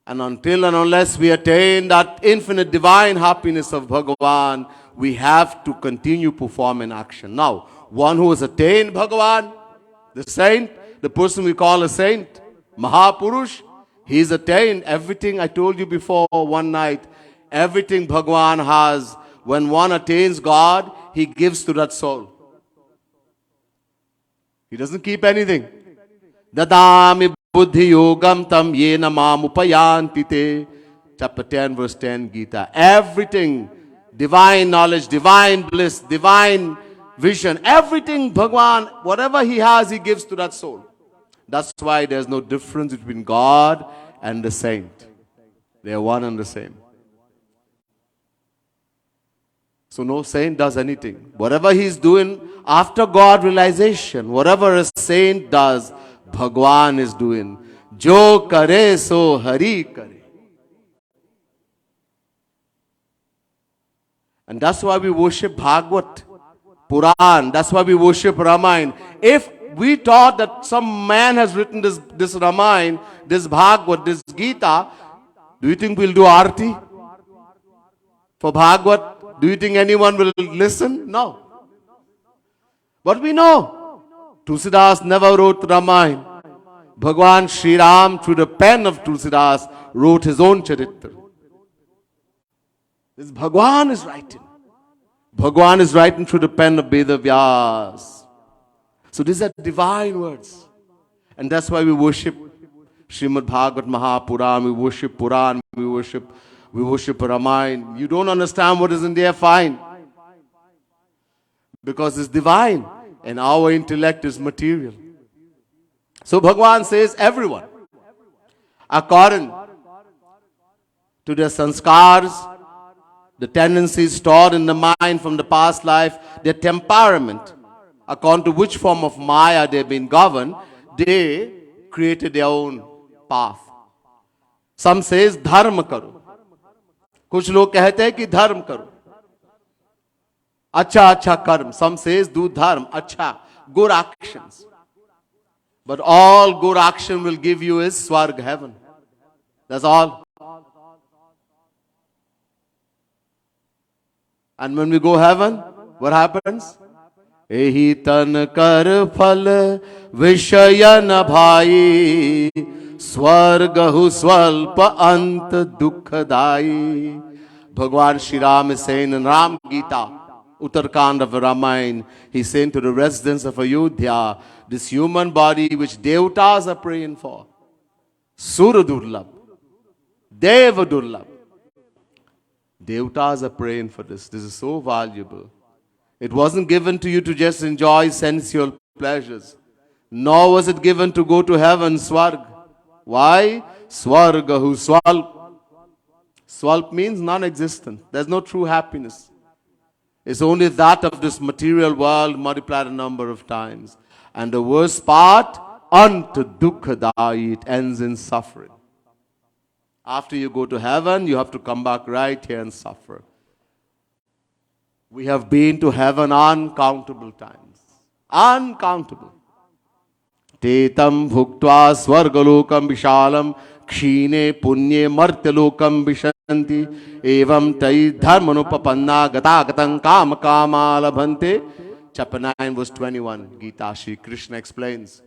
And until and unless we attain that infinite divine happiness of Bhagavan, we have to continue performing action. Now, one who has attained Bhagavan, the saint, the person we call a saint, Mahapurush, he's attained everything I told you before one night. Everything Bhagavan has, when one attains God, he gives to that soul. He doesn't keep anything. Dadami buddhi yogam tam yena mam upayanti te. Chapter 10, verse 10, Gita. Everything, divine knowledge, divine bliss, divine vision, everything Bhagavan, whatever he has, he gives to that soul. That's why there's no difference between God and the saint. They are one and the same. So no saint does anything. Whatever he's doing after God realization, whatever a saint does, Bhagwan is doing. Jo kare so Hari kare. And that's why we worship Bhagavat Puran. That's why we worship Ramayana. If we thought that some man has written this Ramayana, this Bhagavat, this Gita, do you think we'll do Aarti for Bhagavat? Do you think anyone will listen? No. But we know, Tulsidas never wrote Ramayana. Bhagwan Sri Ram, through the pen of Tulsidas, wrote his own Charitra. This Bhagwan is writing. Bhagwan is writing through the pen of Veda Vyas. So these are divine words. And that's why we worship Shrimad Bhagavat Mahapuran, we worship Puran, we worship Ramayana. You don't understand what is in there, fine. Because it's divine and our intellect is material. So Bhagwan says everyone, according to their sanskars, the tendencies stored in the mind from the past life, their temperament, according to which form of Maya they've been governed, they created their own path. Some says dharma karo. कुछ लोग कहते हैं कि धर्म करो, अच्छा अच्छा कर्म. Some says do dharma, अच्छा, good actions. But all good action will give you is Swarg, heaven. That's all. And when we go heaven, what happens? Ehi tan kar phal vishayan bhai, Swargahu swalpa ant dukkhadai. Bhagwan Shri Ram is saying in Ram Gita, Uttarkand of Ramayana, he's saying to the residents of Ayodhya, this human body which Devatas are praying for, Sura Durlabh, Deva Durlabh. Devatas are praying for this. This is so valuable. It wasn't given to you to just enjoy sensual pleasures. Nor was it given to go to heaven, Swarg. Why? Swargahu swalp. Swalp means non-existent. There's no true happiness. It's only that of this material world multiplied a number of times. And the worst part, anta dukkhadai, it ends in suffering. After you go to heaven, you have to come back right here and suffer. We have been to heaven uncountable times. Uncountable. Tetam bhuktva swargalokam vishalam kshine punye martyalokam vishanti evam tai dharmanupapanna gatagatam kama kama labhante. Chapter 9 verse 21, Gita, Shri Krishna explains.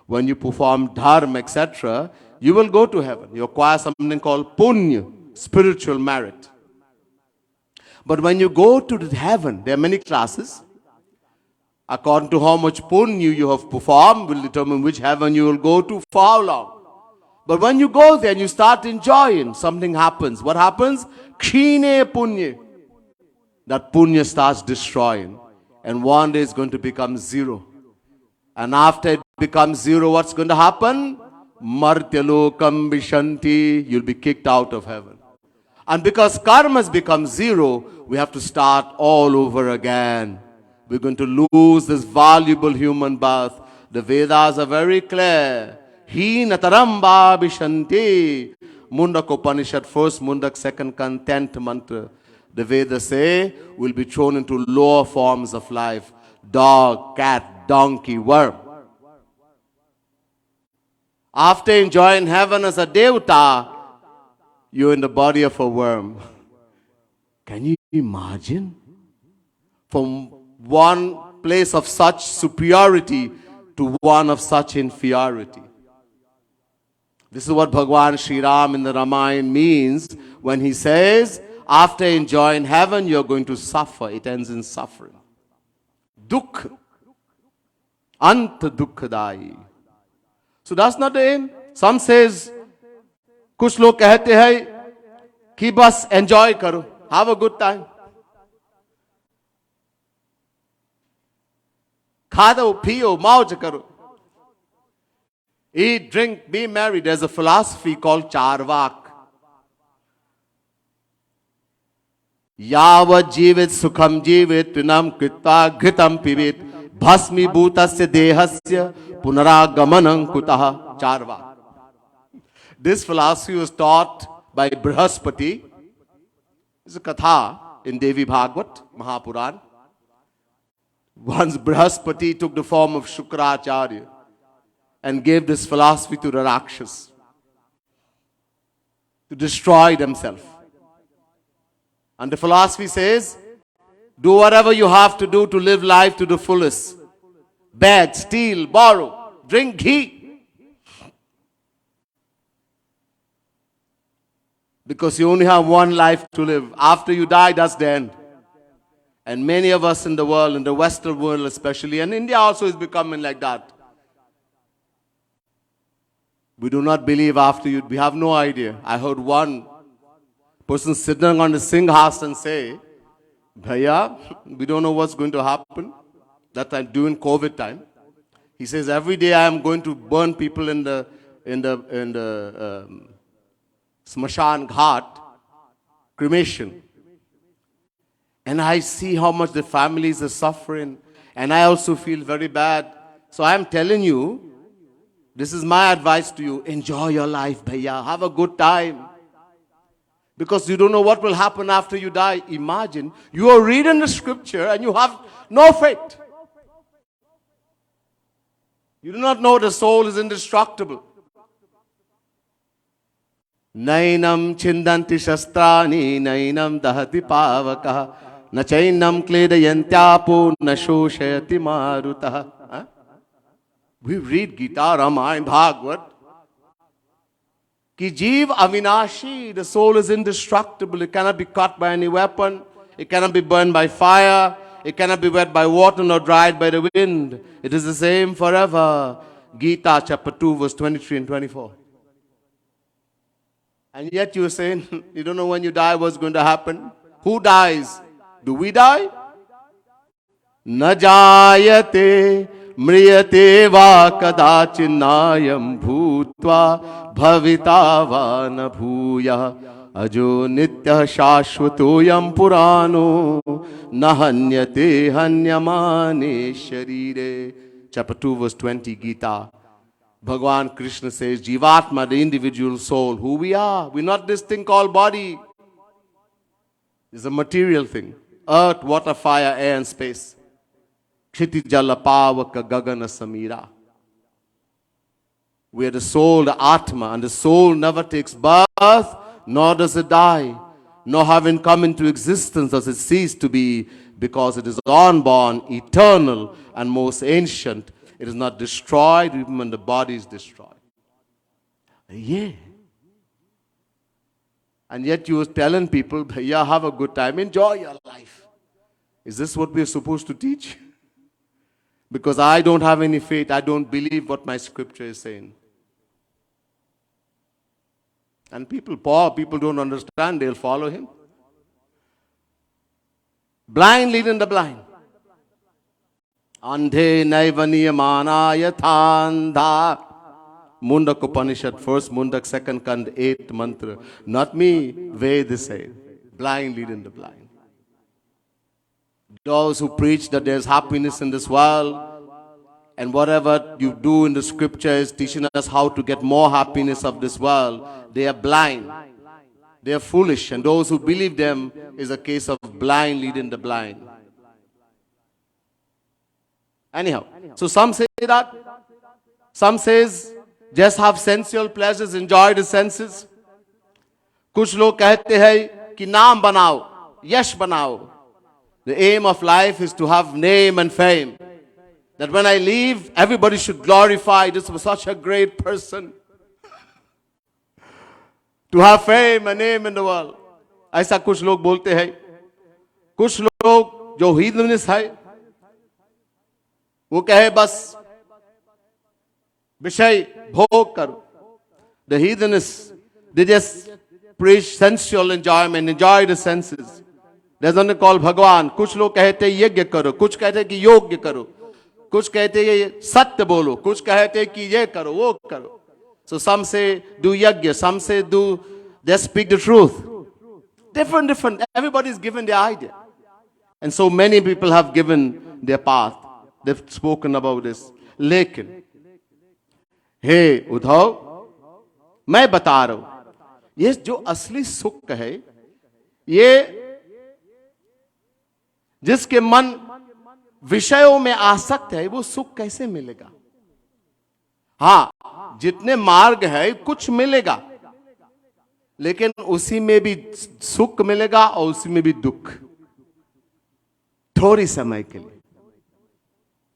when you perform dharma, etc., you will go to heaven. You acquire something called punya, spiritual merit. But when you go to the heaven, there are many classes. According to how much punya you have performed will determine which heaven you will go to for how long. But when you go there and you start enjoying, something happens. What happens? Khine punya. That punya starts destroying. And one day it's going to become zero. And after it becomes zero, what's going to happen? Martyalokam vishanti. You'll be kicked out of heaven. And because karma has become zero, we have to start all over again. We're going to lose this valuable human birth. The Vedas are very clear. Hi nataramba vishanti. Mundak Upanishad, first Mundak, second Kan, 10th mantra. The Vedas say we'll be thrown into lower forms of life. Dog, cat, donkey, worm. After enjoying heaven as a devta, you're in the body of a worm. Can you imagine? From one place of such superiority to one of such inferiority. This is what Bhagwan Sri Ram in the Ramayana means when he says, after enjoying heaven, you're going to suffer. It ends in suffering. Dukh. Anta dukkhadai. So that's not the aim. Some says, कुछ लोग कहते हैं कि बस enjoy करो, have a good time. खा दो, पियो, मौज करो. Eat, drink, be merry. There's a philosophy called Charvak. Yavat jivit sukham jivit pinam kritta ghitam pivit bhasmi bhutasya dehasya punaragamanam kutaha. Charvak. This philosophy was taught by Brihaspati. It's a katha in Devi Bhagavat Mahapuran. Once Brihaspati took the form of Shukracharya and gave this philosophy to the Rakshas to destroy themselves. And the philosophy says, do whatever you have to do to live life to the fullest. Beg, steal, borrow, drink ghee. Because you only have one life to live. After you die, that's the end. And many of us in the world, in the Western world especially, and India also is becoming like that. We do not believe after you, we have no idea. I heard one person sitting on the Singhasan say, Bhaiya, we don't know what's going to happen. That time, during COVID time. He says, every day I am going to burn people in the Smashan Ghat, cremation. And I see how much the families are suffering. And I also feel very bad. So I am telling you, this is my advice to you. Enjoy your life, bhaiya. Have a good time. Because you don't know what will happen after you die. Imagine, you are reading the scripture and you have no faith. You do not know the soul is indestructible. Nainam chindanti shastrani, nainam dahati pavakaha, na chainam kledayantyapo, na shoshayati marutaha. We read Gita, Ramayana, Bhagavat. Ki jeev avinashi, the soul is indestructible. It cannot be cut by any weapon. It cannot be burned by fire. It cannot be wet by water nor dried by the wind. It is the same forever. Gita chapter 2 verse 23 and 24. And yet you are saying, you don't know when you die what's going to happen. Who dies? Do we die? Na jayate mriyate va kadachinnayam bhutva bhavita va na bhuya ajo nitya shashvatoyam purano nahanyate hanyamane sharire. Chapter 2 verse 20 Gita. Bhagavan Krishna says, Jivatma, the individual soul, who we are. We're not this thing called body. It's a material thing. Earth, water, fire, air and space. Kshiti jala pavaka gagana samira. We are the soul, the Atma, and the soul never takes birth, nor does it die. Nor having come into existence does it cease to be, because it is unborn, eternal, and most ancient. It is not destroyed even when the body is destroyed. Yeah. And yet you are telling people, yeah, have a good time, enjoy your life. Is this what we are supposed to teach? Because I don't have any faith, I don't believe what my scripture is saying. And poor people don't understand, they'll follow him. Blind leading the blind. Andhe naivaniyamana yathanda. Mundak Upanishad, first Mundak, second Kand, 8th mantra. Not me, Veda say. Blind leading the blind. Those who preach that there's happiness in this world, and whatever you do in the scripture is teaching us how to get more happiness of this world, they are blind. They are foolish. And those who believe them is a case of blind leading the blind. Anyhow, so some say that. Some says, just have sensual pleasures, enjoy the senses. कुछ लोग कहते हैं कि नाम बनाओ, यश बनाओ. The aim of life is to have name and fame. That when I leave, everybody should glorify, this was such a great person. To have fame and name in the world. ऐसा कुछ लोग बोलते हैं. कुछ लोग जो heathenists है, वो कहे बस विषय भोग करो. The heathenists, they just preach sensual enjoyment, enjoy the senses. There's only called Bhagwan. कुछ लोग कहते हैं यज्ञ करो, कुछ कहते हैं कि योग्य करो, कुछ कहते हैं सत्य बोलो, कुछ कहते हैं कि ये करो, वो करो. So some say do yajna, some say do just speak the truth. Different. Everybody is given their idea. And so many people have given their path. They've spoken about this. लेकिन हे उद्धव, मैं बता रहा हूं, ये जो असली सुख है, ये जिसके मन विषयों में आसक्त है, वो सुख कैसे मिलेगा? हाँ, जितने मार्ग है कुछ मिलेगा, लेकिन उसी में भी सुख मिलेगा और उसी में भी दुख, थोड़ी समय के लिए.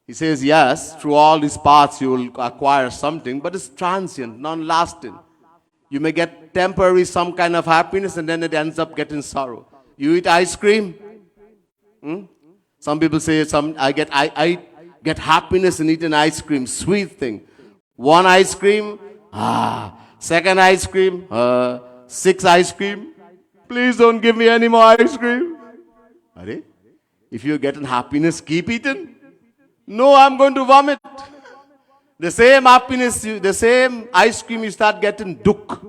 He says, yes, through all these paths you will acquire something, but it's transient, non-lasting. You may get temporary some kind of happiness and then it ends up getting sorrow. You eat ice cream. Some people say, I get happiness in eating ice cream, sweet thing. One ice cream, second ice cream, 6 ice cream. Please don't give me any more ice cream. If you're getting happiness, keep eating. No, I'm going to vomit. The same happiness, the same ice cream, you start getting dukh,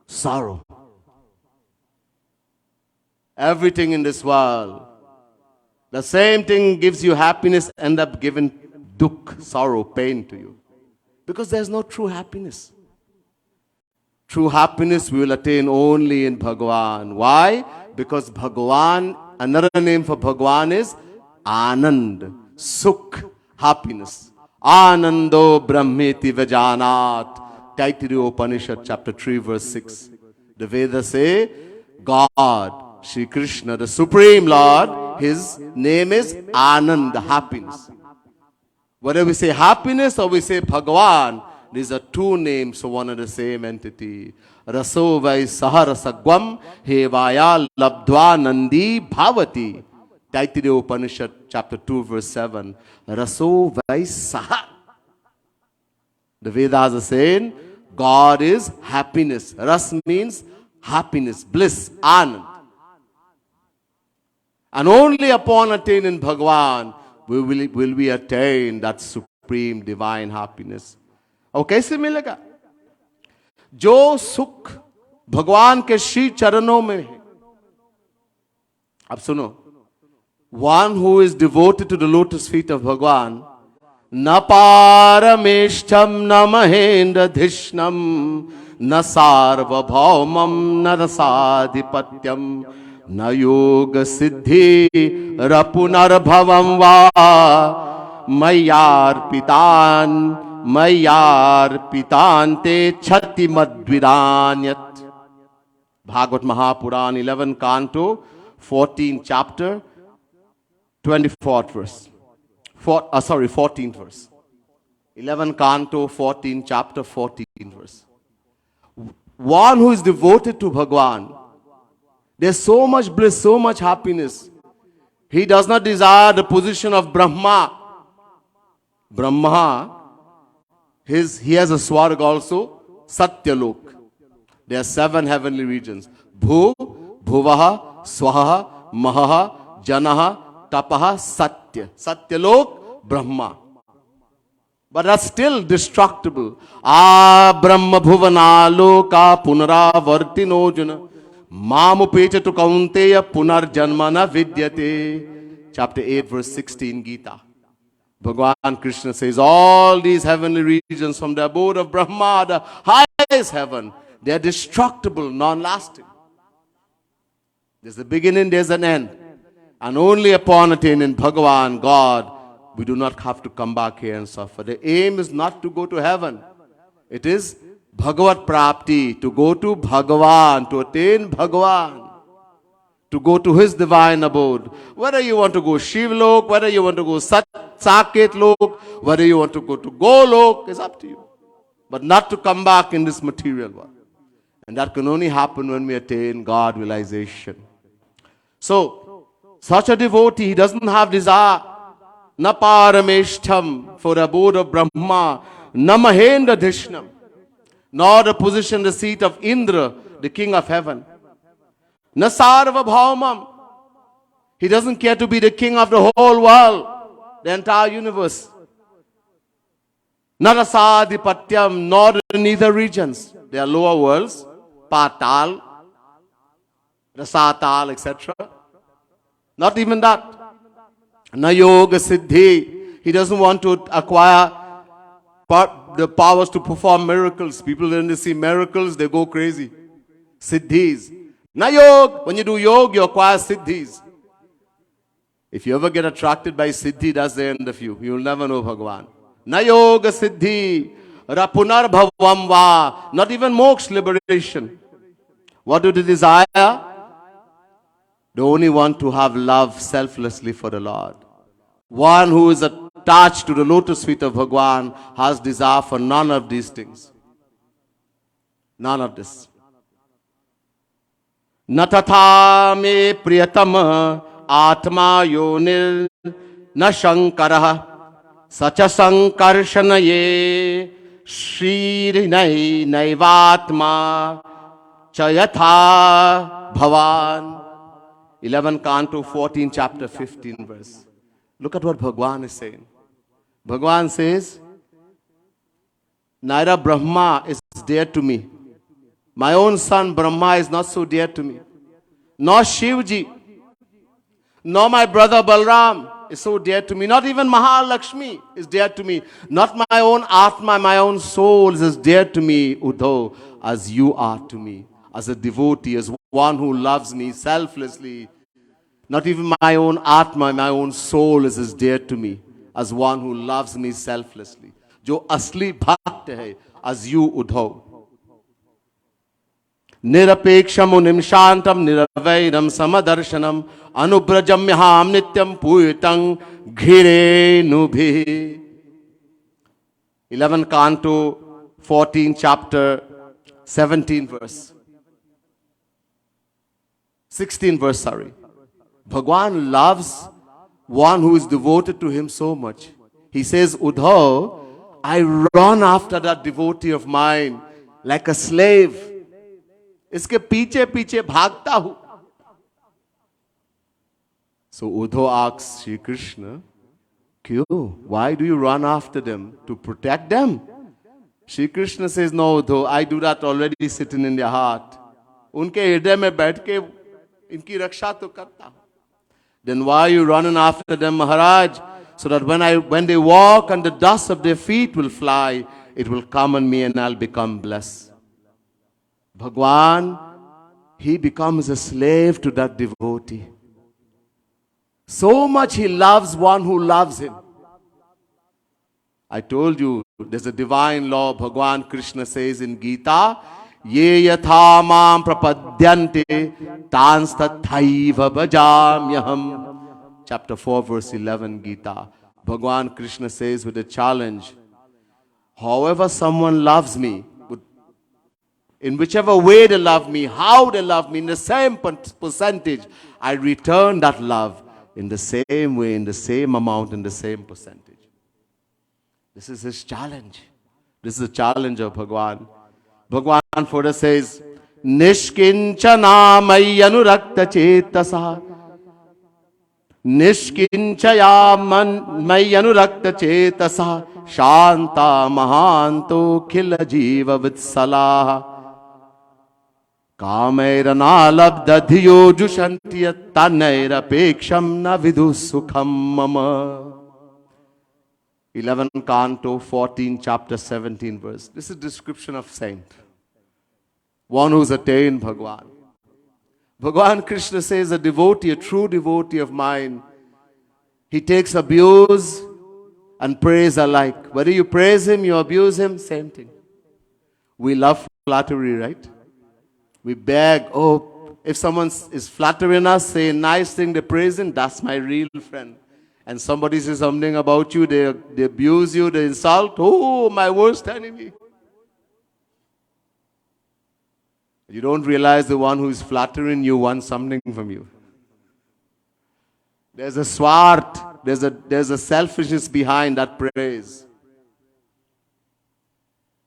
sorrow. Everything in this world, the same thing gives you happiness, end up giving dukh, sorrow, pain to you. Because there's no true happiness. True happiness we will attain only in Bhagavan. Why? Because Bhagavan, another name for Bhagavan is Anand, Sukh, happiness. Anando Brahmeti Vajanat. Taittiriya Upanishad, chapter 3, verse 6. The Vedas say, God, Shri Krishna, the Supreme Lord, His name is Anand, happiness. Whether we say happiness or we say Bhagavan, these are two names for one and the same entity. Raso vai saharasagvam hevaya labdva nandi bhavati. Taittiriya Upanishad, chapter 2, verse 7. Raso vai saha. The Vedas are saying, God is happiness. Ras means happiness, bliss, anand. And only upon attaining Bhagavan will we attain that supreme divine happiness. और कैसे मिलेगा? जो सुख भगवान के श्री चरणों में है. अब सुनो. One who is devoted to the lotus feet of Bhagavan, na parameshtam na mahendra dhishnam na sarva bhaumam na rasadhipatyam na yoga siddhi rapunar bhavam va mayar pitante chatti madviranyat. Bhagavat Mahapuran, 11 canto, 14 chapter, 24th verse. 14th verse. 11 Canto 14, chapter 14 verse. One who is devoted to Bhagwan, there's so much bliss, so much happiness. He does not desire the position of Brahma. Brahma, he has a swarg also, Satyalok. There are 7 heavenly regions. Bhu, Bhuvaha, Swaha, Mahaha, Janaha, Tapaha, Satya. Satyalok, Brahma. But that's still destructible. Brahma bhuvana loka punaravartino jana mamupecha tu kaunteya punarjanmana vidyate. Chapter 8 verse 16 Gita. Bhagavan Krishna says all these heavenly regions from the abode of Brahma, the highest heaven, they are destructible, non-lasting. There's a beginning, there's an end. And only upon attaining Bhagavan, God, we do not have to come back here and suffer. The aim is not to go to heaven. It is Bhagavat Prapti, to go to Bhagavan, to attain Bhagavan, to go to his divine abode. Whether you want to go Shiv Lok, whether you want to go Saket Lok, whether you want to go to Golok, is up to you. But not to come back in this material world. And that can only happen when we attain God realization. So, such a devotee, he doesn't have desire. Na parameshtham, for the abode of Brahma, na mahendra dhishnam, nor the position, the seat of Indra, the king of heaven. Na sarva bhaumam, he doesn't care to be the king of the whole world, the entire universe. Na rasadhipatyam, nor the neither regions. They are lower worlds, patal, rasatal, etc. Not even that. Na yoga siddhi. He doesn't want to acquire the powers to perform miracles. People, when they see miracles, they go crazy. Siddhis. Na yoga. When you do yoga, you acquire siddhis. If you ever get attracted by siddhi, that's the end of you. You will never know Bhagavan. Na yoga siddhi. Rapunar bhavam va. Not even moksha, liberation. What do they desire? They only want to have love selflessly for the Lord. One who is attached to the lotus feet of Bhagwan has desire for none of these things. None of this. Natatha me priyatama atma yonil na shankaraha sacha sankarshanaye shrinai naivatma chayatha bhavan. 11 Canto 14 chapter 15 verse. Look at what Bhagwan is saying. Bhagwan says, neither Brahma is dear to me. My own son Brahma is not so dear to me. Nor Shivji. Nor my brother Balram is so dear to me. Not even Mahalakshmi is dear to me. Not my own Atma, my own soul is as dear to me, Uddhav, as you are to me. As a devotee, as one who loves me selflessly. Not even my own Atma, my own soul is as dear to me as one who loves me selflessly. Jo asli bhakt hai, as you, Uddhav. Nirapeksham unim shantam niravairam samadarshanam anubrajamyaham nityam puyatang ghire nubhi. 11 Canto 14 chapter 17 verse. 16 verse, sorry. Bhagwan loves one who is devoted to him so much. He says, Uddhav, I run after that devotee of mine like a slave. Iske piche piche bhagta hu. So Uddhav asks Shri Krishna, Kyo? Why do you run after them? To protect them? Shri Krishna says, no Uddhav, I do that already sitting in their heart. Unke hriday mein baith ke inki raksha to karta hu. Then why are you running after them, Maharaj? So that when they walk and the dust of their feet will fly, it will come on me and I'll become blessed. Bhagwan, he becomes a slave to that devotee. So much he loves one who loves him. I told you, there's a divine law. Bhagwan Krishna says in Gita, Ye yatha mam prapadyante tans tathaiva bhajamyaham. Chapter 4 verse 11 Gita. Bhagwan Krishna says with a challenge, however someone loves me, in whichever way they love me, how they love me, in the same percentage, I return that love in the same way, in the same amount, in the same percentage. This is his challenge. This is the challenge of Bhagwan. Bhagwan further says, Nishkinchana mayyanurakta chetasa Nishkinchaya mayyanurakta chetasa Shanta mahanto khila jiva vitsalaha Kameranalabdadhiyo jushantiyat tanairapeksham na vidu sukham mama. 11 Canto, 14 chapter, 17 verse. This is a description of saint. One who's attained Bhagwan. Bhagwan Krishna says a devotee, a true devotee of mine, he takes abuse and praise alike. Whether you praise him, you abuse him, same thing. We love flattery, right? We beg, oh, if someone is flattering us, say a nice thing, they praise him, that's my real friend. And somebody says something about you, they abuse you, they insult, oh, my worst enemy. You don't realize the one who is flattering you wants something from you. There's a swart, there's a selfishness behind that praise.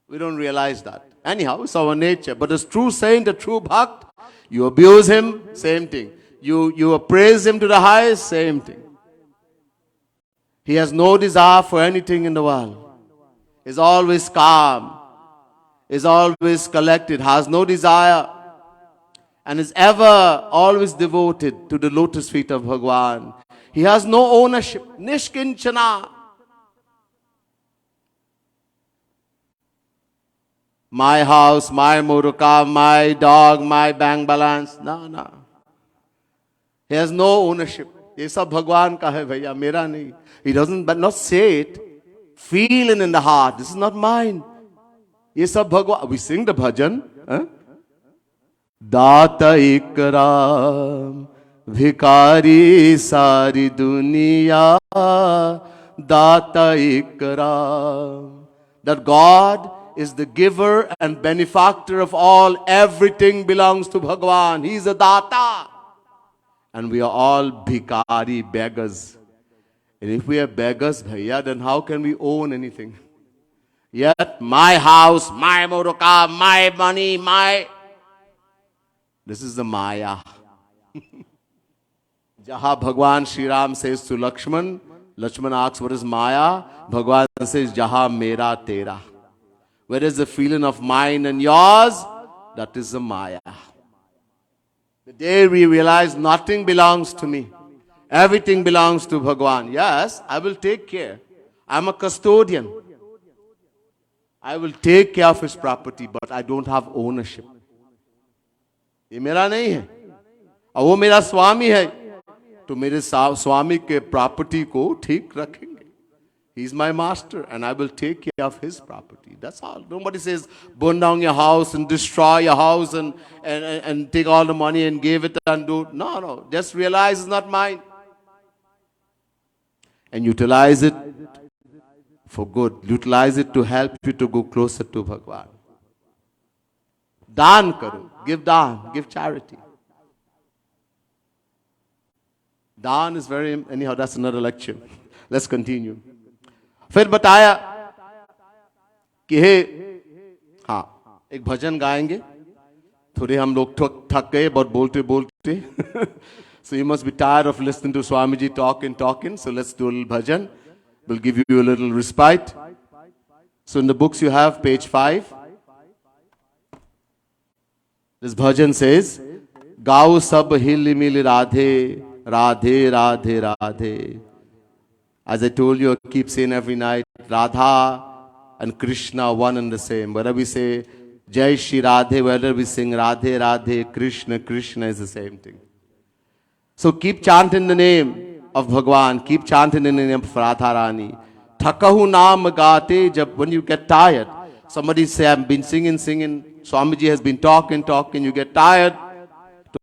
We don't realize that. Anyhow, it's our nature. But a true saint, a true bhakt, you abuse him, same thing. You praise him to the highest, same thing. He has no desire for anything in the world. Is always calm. Is always collected. Has no desire. And is ever always devoted to the lotus feet of Bhagwan. He has no ownership. Nishkinchana. My house, my motorcar, my dog, my bank balance. No. He has no ownership. ये सब भगवान का है भैया, मेरा नहीं. He doesn't, but not say it. Feel it in the heart. This is not mine. ये सब भगवान. We sing the bhajan. दाता इकराम भिकारी सारी दुनिया दाता इकराम. That God is the giver and benefactor of all. Everything belongs to Bhagwan. He is a data. And we are all bhikari, beggars. And if we are beggars, bhaiya, then how can we own anything? Yet, my house, my motorcar, my money, my... This is the Maya. Jaha Bhagwan Shri Ram says to Lakshman, Lakshman asks, what is Maya? Bhagwan says, Jaha mera tera. Where is the feeling of mine and yours? That is the Maya. The day we realize nothing belongs to me. Everything belongs to Bhagwan. Yes, I will take care. I'm a custodian. I will take care of his property, but I don't have ownership. ये मेरा नहीं है और वो मेरा स्वामी है तो मेरे स्वामी के प्रॉपर्टी को ठीक रखेंगे. He is my master and I will take care of his property. That's all. Nobody says burn down your house and destroy your house and take all the money and give it and do. No. Just realize it's not mine. And utilize it for good. Utilize it to help you to go closer to Bhagwan. Daan karo. Give daan. Give charity. Daan is very... Anyhow, that's another lecture. Let's continue. फिर बताया कि हे हाँ एक भजन गाएंगे. थोड़े हम लोग थक गए बहुत बोलते बोलते. So you must be tired of listening to Swamiji talking. So let's do a little bhajan. We'll give you a little respite. So in the books you have page 5. This bhajan says, Gau sab hili mili radhe, radhe, radhe, radhe. As I told you, I keep saying every night, Radha and Krishna one and the same. Whether we say Jai Shri Radhe, whether we sing Radhe, Radhe, Krishna, Krishna is the same thing. So keep chanting the name of Bhagwan. Keep chanting the name of Radharani. Thakahu naam gaate, when you get tired. Somebody say, I've been singing. Swamiji has been talking. You get tired.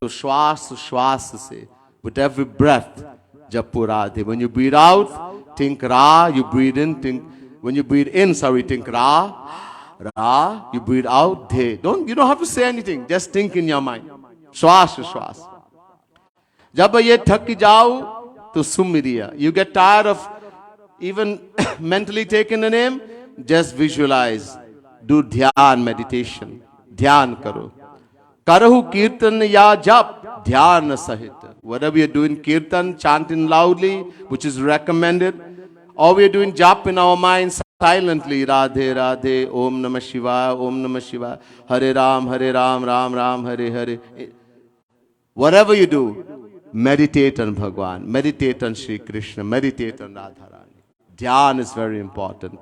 To shwas se. With every breath, Japu Radhe. When you breathe out, think Ra. You breathe in, think When you breathe in, sorry, think Ra, Ra. You breathe out, De. You don't have to say anything. Just think in your mind. Shwas, Shwas. जब ये थक जाओ तो सुमिरिया. You get tired of even mentally taking the name, just visualize. Do dhyan meditation. Dhyan karo. Karahu kirtan ya jap. Dhyan sahit. Whatever you're doing, kirtan, chanting loudly, which is recommended. Or we're doing jap in our minds silently. Radhe, Radhe, Om Namah Shivaya, Om Namah Shivaya. Hare Ram, Ram Ram, Hare Hare. Whatever you do, meditate on Bhagwan, meditate on Shri Krishna, meditate on Radharani. Dhyan is very important.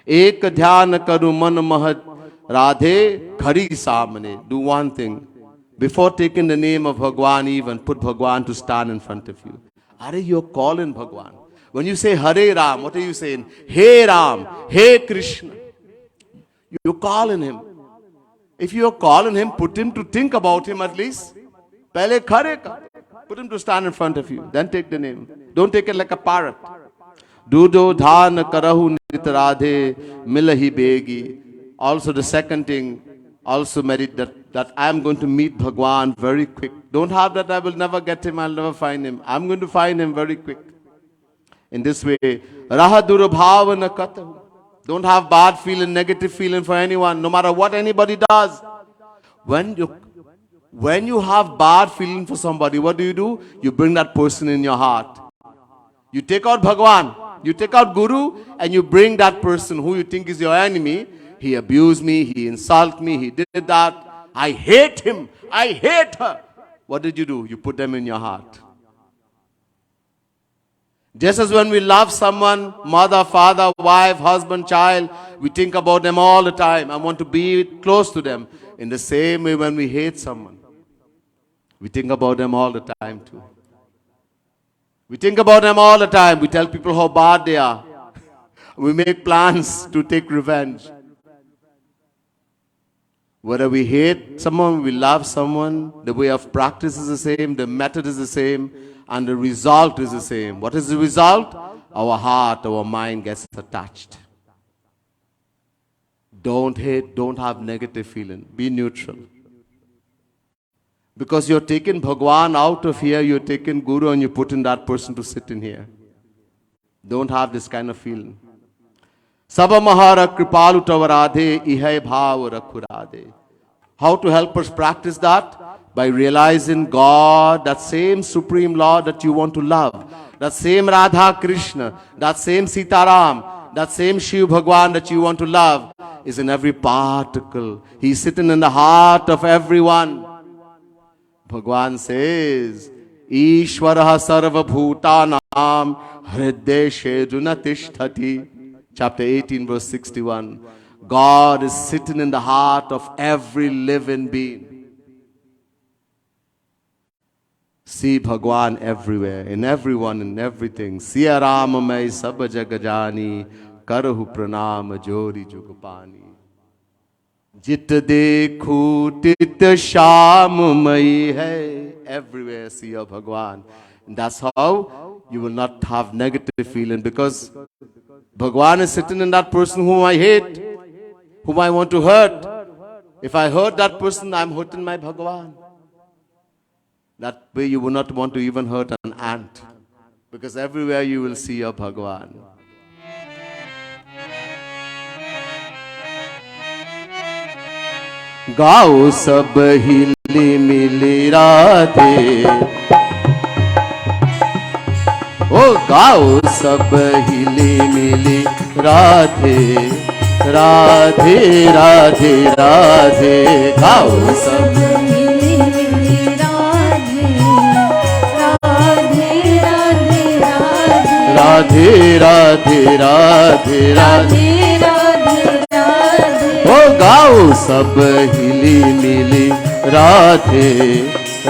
Ek dhyan karu man mahat Radhe khari samne. Do one thing. Before taking the name of Bhagwan, even put Bhagwan to stand in front of you. Are you're calling Bhagwan? When you say Hare Ram, what are you saying? Hey Ram, Hey Krishna. You're calling him. If you're calling him, put him to think about him at least. Pehle khare ka. Put him to stand in front of you. Then take the name. Don't take it like a parrot. Dudo dhan karahu nit radhe milahi begi. Also the second thing, also meditate that I am going to meet Bhagwan very quick. Don't have that I will never get him, I'll never find him. I'm going to find him very quick. In this way, rahadur bhavana katha. Don't have bad feeling, negative feeling for anyone, no matter what anybody does. When you have bad feeling for somebody, what do? You bring that person in your heart. You take out Bhagwan, you take out Guru, and you bring that person who you think is your enemy. He abused me, he insulted me, he did that. I hate him, I hate her. What did you do? You put them in your heart. Just as when we love someone, mother, father, wife, husband, child, we think about them all the time. I want to be close to them. In the same way, when we hate someone, we think about them all the time too. We think about them all the time. We tell people how bad they are. We make plans to take revenge. Whether we hate someone, we love someone, the way of practice is the same, the method is the same, and the result is the same. What is the result? Our heart, our mind gets attached. Don't hate, don't have negative feeling. Be neutral. Because you're taking Bhagwan out of here, you're taking Guru and you're putting that person to sit in here. Don't have this kind of feeling. Saba mahara kripalu tavarade ihai bhav rakhurade. How to help us practice that? By realizing God, that same Supreme Lord that you want to love, that same Radha Krishna, that same Sitaram, that same Shiv Bhagwan that you want to love is in every particle. He's sitting in the heart of everyone. Bhagwan says, Ishwaraha sarva bhutanam hrideshe junatishtati. Chapter 18, verse 61. God is sitting in the heart of every living being. See Bhagwan everywhere, in everyone, in everything. Siya Rama mai sab jagajani, karahu pranam jori jugapani. Jit dekhu tit sham mai hai. Everywhere see your Bhagwan. And that's how you will not have negative feeling, because Bhagwan is sitting in that person whom I hate, whom I want to hurt. If I hurt that person, I'm hurting my Bhagwan. That way you will not want to even hurt an ant, because everywhere you will see your Bhagwan. Gao sab hili mili radhe. Oh, gao sab hili mili radhe. Radhe, radhe, radhe. Gao sab hili mili radhe. Radhe, radhe, radhe. Radhe, radhe, radhe, radhe. Oh, gao sab hili mili radhe.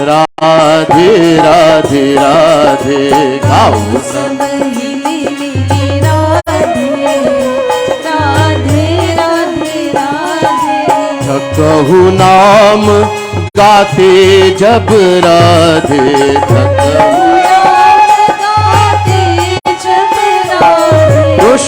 Radhe, radhe, radhe. Gao sab hili mili radhe. Radhe, radhe, radhe. थकहु नाम गाते जब राधे. थकहु नाम गाते जब राधे. तो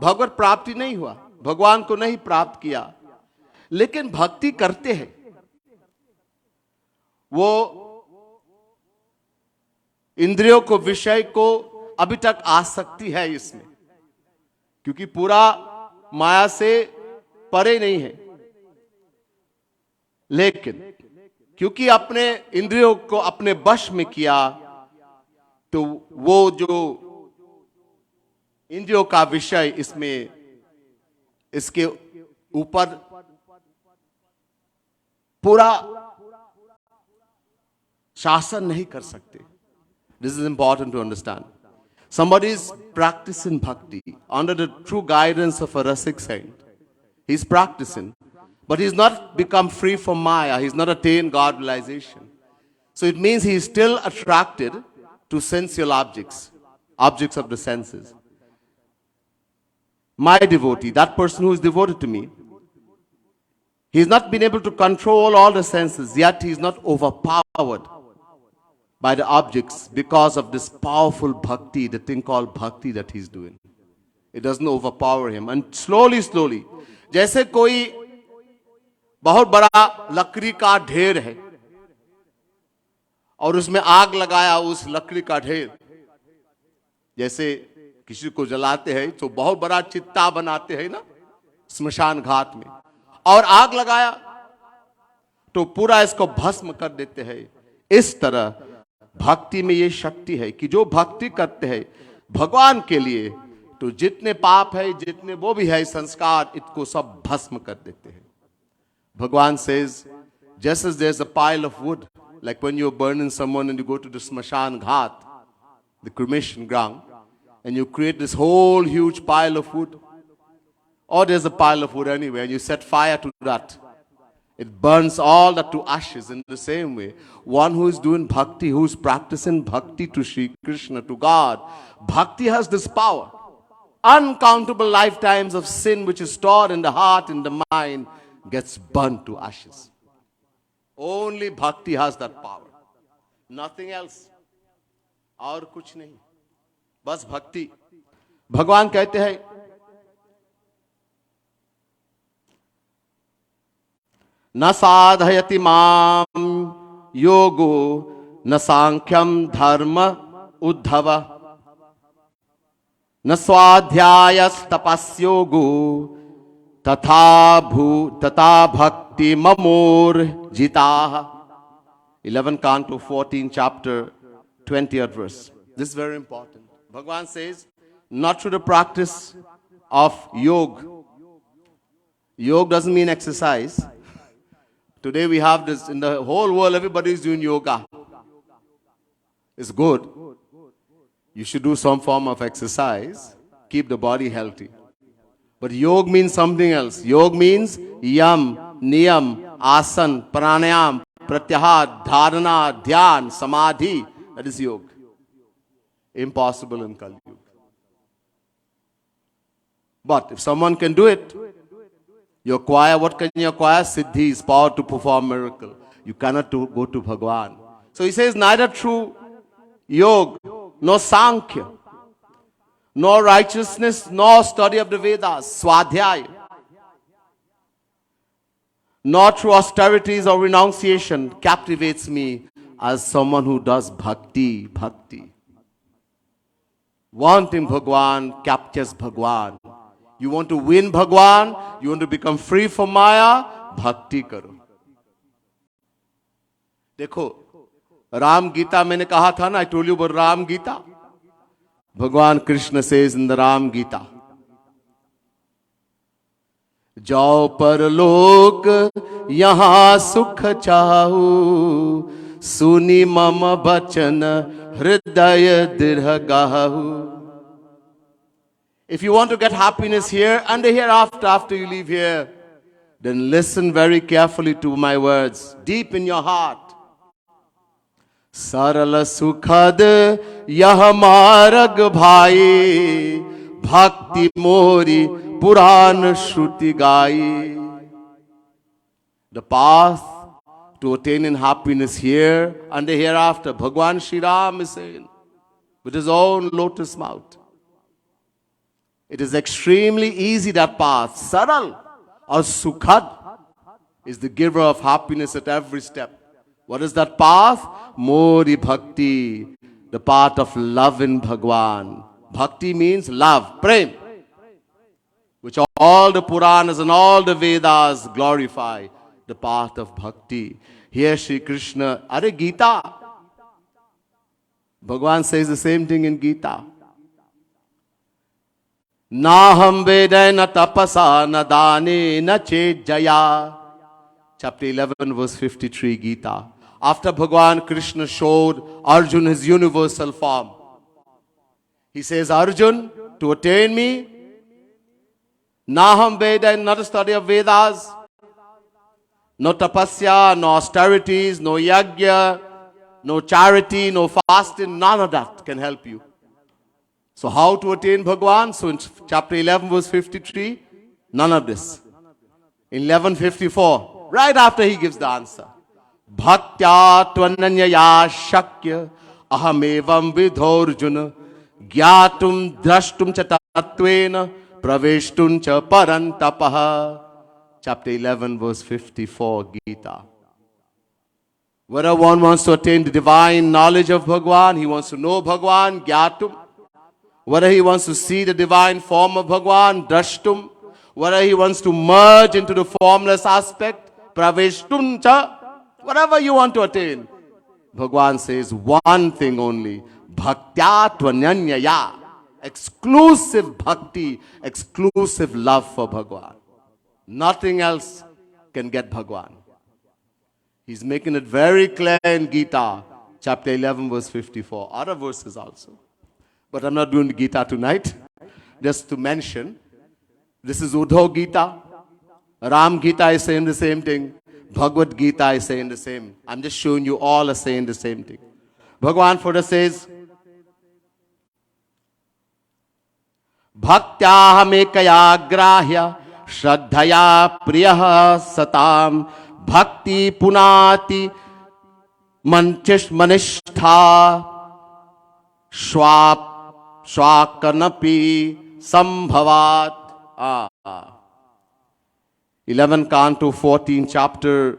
भगवत प्राप्ति नहीं हुआ, भगवान को नहीं प्राप्त किया, लेकिन भक्ति करते हैं, वो इंद्रियों को, विषय को अभी तक आसक्ति है इसमें, क्योंकि पूरा माया से परे नहीं है, लेकिन क्योंकि अपने इंद्रियों को अपने वश में किया, तो वो जो इंद्रियों का विषय इसमें, इसके ऊपर पूरा शासन नहीं कर सकते. This is important to understand. Somebody is practicing bhakti under the true guidance of a rasic saint. He's practicing, but he's not become free from Maya. He's not attained God realization. So it means he is still attracted to sensual objects, objects of the senses. My devotee, that person who is devoted to me, he's not been able to control all the senses, yet he's not overpowered by the objects because of this powerful bhakti, the thing called bhakti that he's doing. It doesn't overpower him. And slowly, slowly, जैसे कोई बहुत बड़ा लकड़ी का ढेर है और उसमें आग लगाया उस लकड़ी का ढेर, जैसे किसी को जलाते हैं तो बहुत बड़ा चित्ता बनाते हैं ना स्मशान घाट में, और आग लगाया तो पूरा इसको भस्म कर देते हैं. इस तरह भक्ति में ये शक्ति है कि जो भक्ति करते हैं भगवान के लिए, तो जितने पाप है, जितने वो भी है संस्कार, इसको सब भस्म कर देते हैं. भगवान says, just as there's a pile of wood, like when you're burning someone and you go to the smashan ghat, the cremation ground, and you create this whole huge pile of wood, or there's a pile of wood anywhere, and you set fire to that, it burns all that to ashes. In the same way, one who is doing bhakti, who is practicing bhakti to Shri Krishna, to God, bhakti has this power. Uncountable lifetimes of sin which is stored in the heart, in the mind, gets burnt to ashes. Only bhakti has that power. Nothing else. और कुछ नहीं, बस भक्ति. भगवान कहते हैं न साधयति माम योगो न सांख्यम धर्म उद्धव न स्वाध्यायस्तपस्योगो तथा भक्ति ममोर जिता. 11 Canto 14 chapter 20th verse. This is very important. Bhagavan says, not through the practice of yoga. Yoga doesn't mean exercise. Today we have this, in the whole world everybody is doing yoga. It's good. You should do some form of exercise. Keep the body healthy. But yoga means something else. Yoga means yam, niyam, asan, pranayam, pratyahar, dharana, dhyan, samadhi. That is yoga. Impossible in Kali Yuga. But if someone can do it, you acquire, what can you acquire? Siddhi is power to perform miracle. You cannot go to Bhagavan. So he says, neither through yoga, nor sankhya, nor righteousness, nor study of the Vedas, swadhyaya, nor through austerities or renunciation captivates me as someone who does bhakti. Wanting Bhagwan captures Bhagwan. You want to win Bhagwan, you want to become free from Maya, bhakti karo. देखो, राम गीता मैंने कहा था ना, I told you about Ram Gita. Bhagwan Krishna says in the Ram Gita, जाओ परलोक यहाँ सुख चाहू, सुनी मम बचन हृदय दृढ़ गाहू. If you want to get happiness here and the hereafter, after you leave here, then listen very carefully to my words, deep in your heart. सरल सुखद यह मार्ग भाई, भक्ति मोरी पुराण श्रुति गाई. The path to attaining happiness here and the hereafter, Bhagwan Shri Ram is saying with his own lotus mouth. It is extremely easy, that path. Saral or Sukhad is the giver of happiness at every step. What is that path? Modi Bhakti, the path of love in Bhagwan. Bhakti means love, prem, which all the Puranas and all the Vedas glorify, the path of Bhakti. Here Sri Krishna, Are Gita. Bhagwan says the same thing in Gita. Naham veda na tapasa na dane na chet jaya. Chapter 11 verse 53 Gita. After Bhagwan Krishna showed Arjun his universal form, he says, Arjun, to attain me, Naham Veda, not a study of Vedas, no tapasya, no austerities, no yajna, no charity, no fasting, none of that can help you. So how to attain Bhagwan? So in chapter 11 verse 53, none of this. In 11:54, right after he gives the answer, Bhaktya tvananyaya shakya ahamevam vidhorjuna gyatum drashtum cha tattvena praveshtum cha parantapaha. Chapter 11 verse 54 Gita. Whether one wants to attain the divine knowledge of Bhagwan, he wants to know Bhagwan, gyatum. Whether he wants to see the divine form of Bhagwan, drashtum. Whether he wants to merge into the formless aspect, praveshtum cha. Whatever you want to attain, Bhagwan says one thing only, bhaktya tvanyanyaya, exclusive bhakti, exclusive love for Bhagwan. Nothing else can get Bhagwan. He's making it very clear in Gita, chapter 11, verse 54. Other verses also. But I'm not doing the Gita tonight. Just to mention, this is Uddhav Gita. Ram Gita is saying the same thing. Bhagavad Gita is saying the same. I'm just showing you all are saying the same thing. Bhagwan further says, Bhaktyahamekaya grahya shraddhaya priyaha satam bhakti punati manishtha swakanapi sambhavat. 11 Canto 14 chapter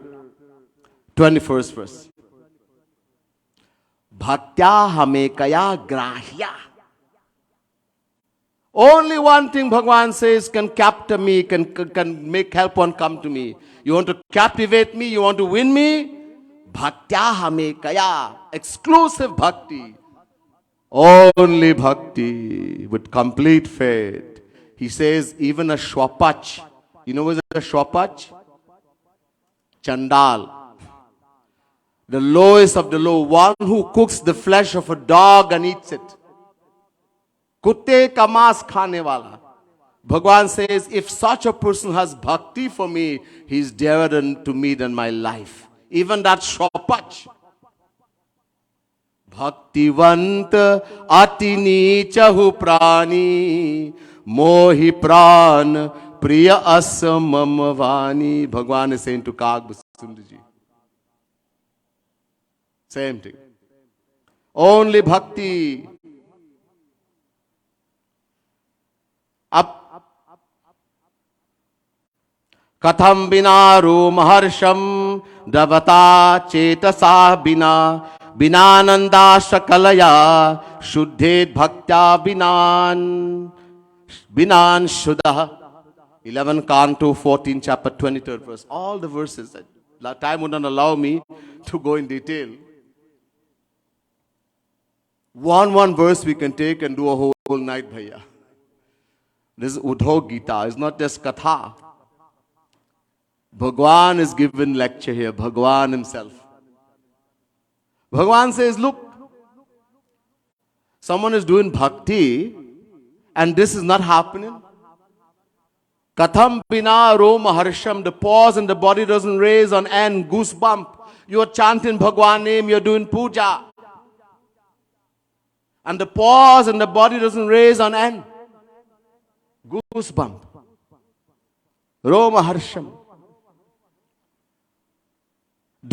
21st verse. Bhaktya hamekaya grahya. Only one thing Bhagwan says can capture me, can make help one come to me. You want to captivate me? You want to win me? Bhaktya hamekaya. Exclusive bhakti. Only bhakti with complete faith. He says even a shwapach. You know what is a shwapach? Chandal. The lowest of the low. One who cooks the flesh of a dog and eats it. Kutte ka maas khane wala. Bhagwan says, if such a person has bhakti for me, he is dearer to me than my life. Even that shwapach. Bhaktivant ati nichahu prani mohi pran priya asamamavani. Bhagwan is saying to Kag Basundaji. Same thing. Only bhakti. Katham bina ro maharsham davata chetasa bina binananda shakalaya shuddhet bhaktya binan shuddha. 11 Canto 14 chapter 23rd verse. All the verses. Time would not allow me to go in detail. One verse we can take and do a whole night, bhaiya. This is Uddhav Gita. It's not just Katha. Bhagwan is given lecture here. Bhagwan himself. Bhagwan says, look, someone is doing bhakti and this is not happening. Katham bina ro maharsham. The pause in the body doesn't raise on end. Goosebump. You are chanting Bhagwan name. You are doing puja. And the pause in the body doesn't raise on end. Goosebump. Roma harsham.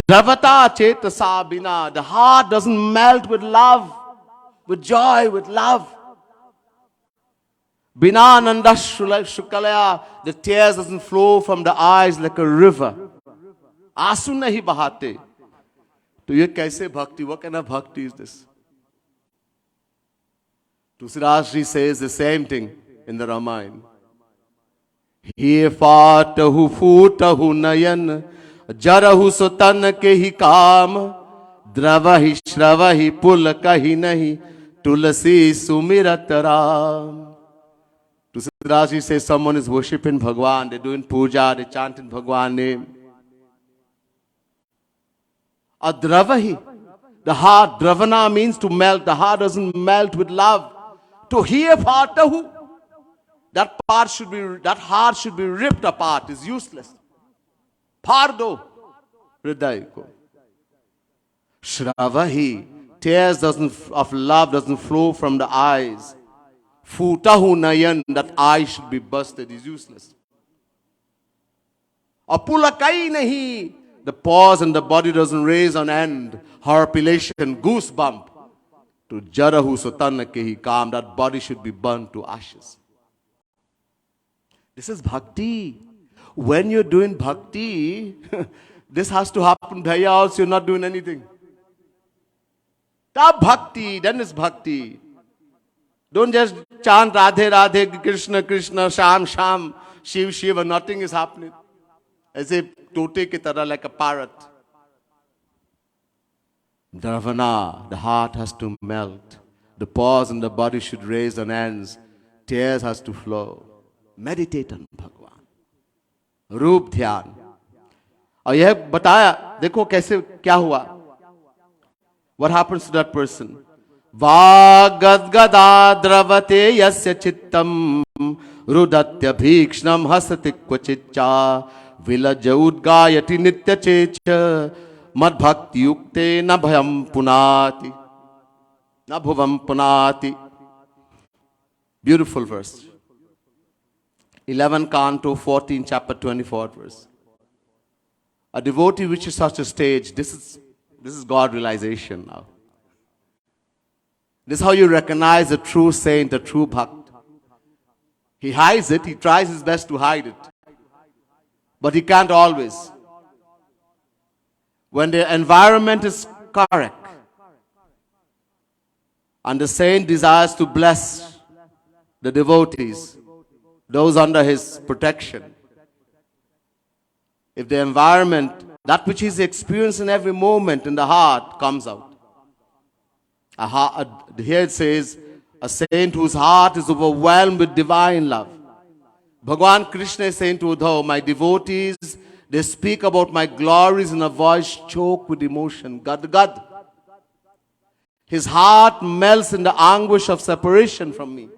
Dravata chetasa bina. The heart doesn't melt with love, with joy, with love. Bina nanda shukalaya, the tears doesn't flow from the eyes like a river. Asu nahi bahate. To ye kaise bhakti? What kind of bhakti is this? Tusiraj says the same thing in the Ramayana. He faatahu footahu nayan, jarahu sotan ke hi kaam, dravahi shravahi pulakahi nahi, tulasi sumirat ram. Tusiraj says someone is worshipping Bhagwan, they're doing puja, they're chanting Bhagwan name. Adravahi, the heart, dravana means to melt. The heart doesn't melt with love. To hear faatahu, that heart should be ripped apart, is useless. Pardo, hriday ko. Shravahi, tears of love doesn't flow from the eyes. Futahu nayan, that eye should be busted, is useless. Apulakai nahi, the pause and the body doesn't raise on end. Horripilation, goosebump. To jarahu sotan ke hi kaam, that body should be burned to ashes. This is bhakti. When you're doing bhakti, this has to happen, bhaiya, else you're not doing anything. Tab bhakti, then it's bhakti. Don't just chant Radhe Radhe, Krishna Krishna, Sham Sham, Shiv Shiv, and nothing is happening. As a tote ki tarah, like a parrot. Dravana, the heart has to melt. The pause and the body should raise on ends. Tears has to flow. Meditate on Bhagwan. Roop Dhyan. और यह बताया, देखो कैसे क्या हुआ. What happens to that person? Vagadgada dravate yasya chittam rudatya bhikshnam hasati kvachitcha vilaja udgayati nitya checha mad bhakti yukte na bhayam punati na bhuvam punati. Beautiful verse. 11 Canto 14 chapter 24 verse. A devotee reaches such a stage, this is God realization now. This is how you recognize a true saint, a true bhakt. He hides it, he tries his best to hide it. But he can't always. When the environment is correct, and the saint desires to bless the devotees, those under his protection, if the environment, that which he's experiencing every moment in the heart, comes out. Here it says, a saint whose heart is overwhelmed with divine love. Bhagwan Krishna is saying to Uddhav, my devotees, they speak about my glories in a voice choked with emotion. Gad Gad. His heart melts in the anguish of separation from me.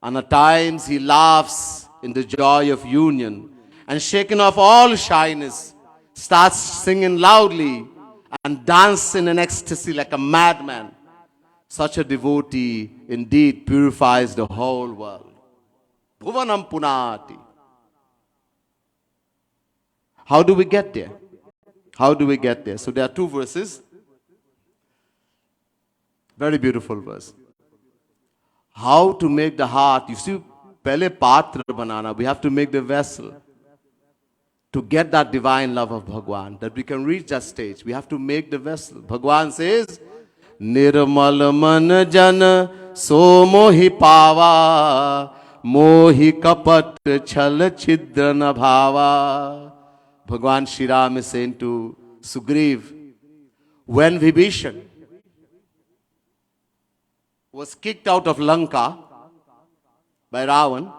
And at times he laughs in the joy of union. And shaken off all shyness, starts singing loudly and dancing in ecstasy like a madman. Such a devotee indeed purifies the whole world. Bhuvanam punati. How do we get there? How do we get there? So there are two verses. Very beautiful verse. How to make the heart, you see, pehle patra banana, we have to make the vessel. To get that divine love of Bhagwan, that we can reach that stage, we have to make the vessel. Bhagwan says, Nirmal man jan so mohi pava, mohi kapat chal chidran bhava. Bhagwan Shri Ram is saying to Sugriv, when Vibhishan was kicked out of Lanka by Ravan,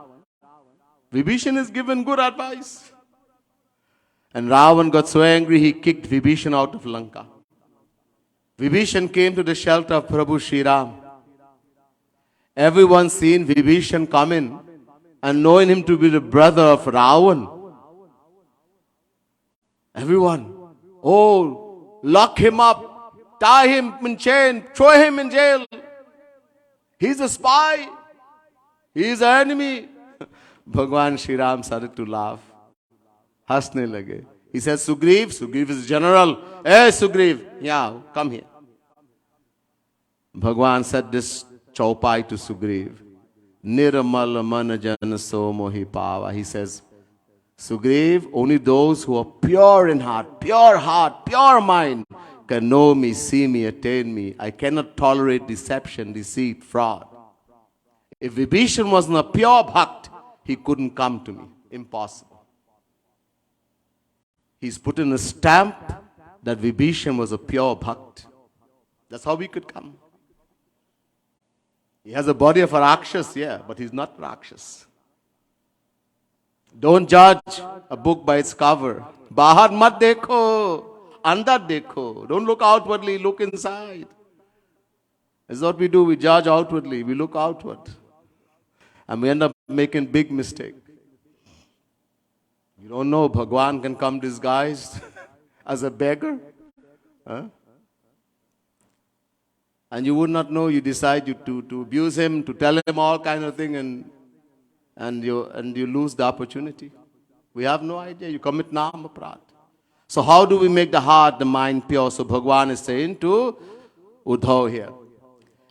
Vibhishan is given good advice. And Ravan got so angry, he kicked Vibhishan out of Lanka. Vibhishan came to the shelter of Prabhu Shri Ram. Everyone seen Vibhishan come in and knowing him to be the brother of Ravan. Everyone, oh, lock him up, tie him in chain, throw him in jail. He's a spy. He's an enemy. Bhagwan Shri Ram started to laugh. Hasne lage. He says, Sugriv is general. Hey, Sugriv, yeah, come here. Bhagwan said this chaupai to Sugriv. Niramal manajan so mohi pava. He says, Sugriv, only those who are pure in heart, pure mind, can know me, see me, attain me. I cannot tolerate deception, deceit, fraud. If Vibhishan wasn't a pure bhakt, he couldn't come to me. Impossible. He's put in a stamp that Vibhishan was a pure bhakt. That's how we could come. He has a body of a Rakshas, yeah, but he's not Rakshas. Don't judge a book by its cover. Bahar mat dekho, andar dekho. Don't look outwardly, look inside. That's what we do. We judge outwardly, we look outward. And we end up making big mistake. You don't know Bhagwan can come disguised as a beggar. Huh? And you would not know, you decide to abuse him, to tell him all kind of thing, and you lose the opportunity. We have no idea. You commit nama aparadh. So how do we make the heart, the mind pure? So Bhagwan is saying to Uddhav here,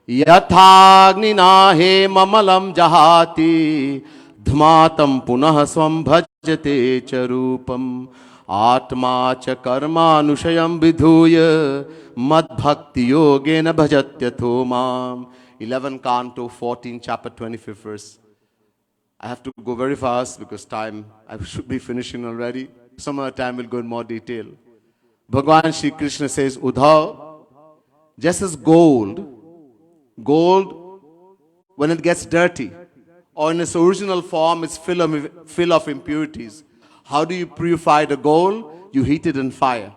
Yathagni nahe mamalam jahati dhmatam punah swam bhajate charupam atma cha karma anushayam vidhuya mad bhakti yogena bhajatyatho mam. 11 Canto, 14 chapter, 25th verse. I have to go very fast because time, I should be finishing already. Some other time we'll go in more detail. Bhagavan Shri Krishna says, Uddhav, just as gold, when it gets dirty, or in its original form, it's full of impurities. How do you purify the gold? You heat it in fire.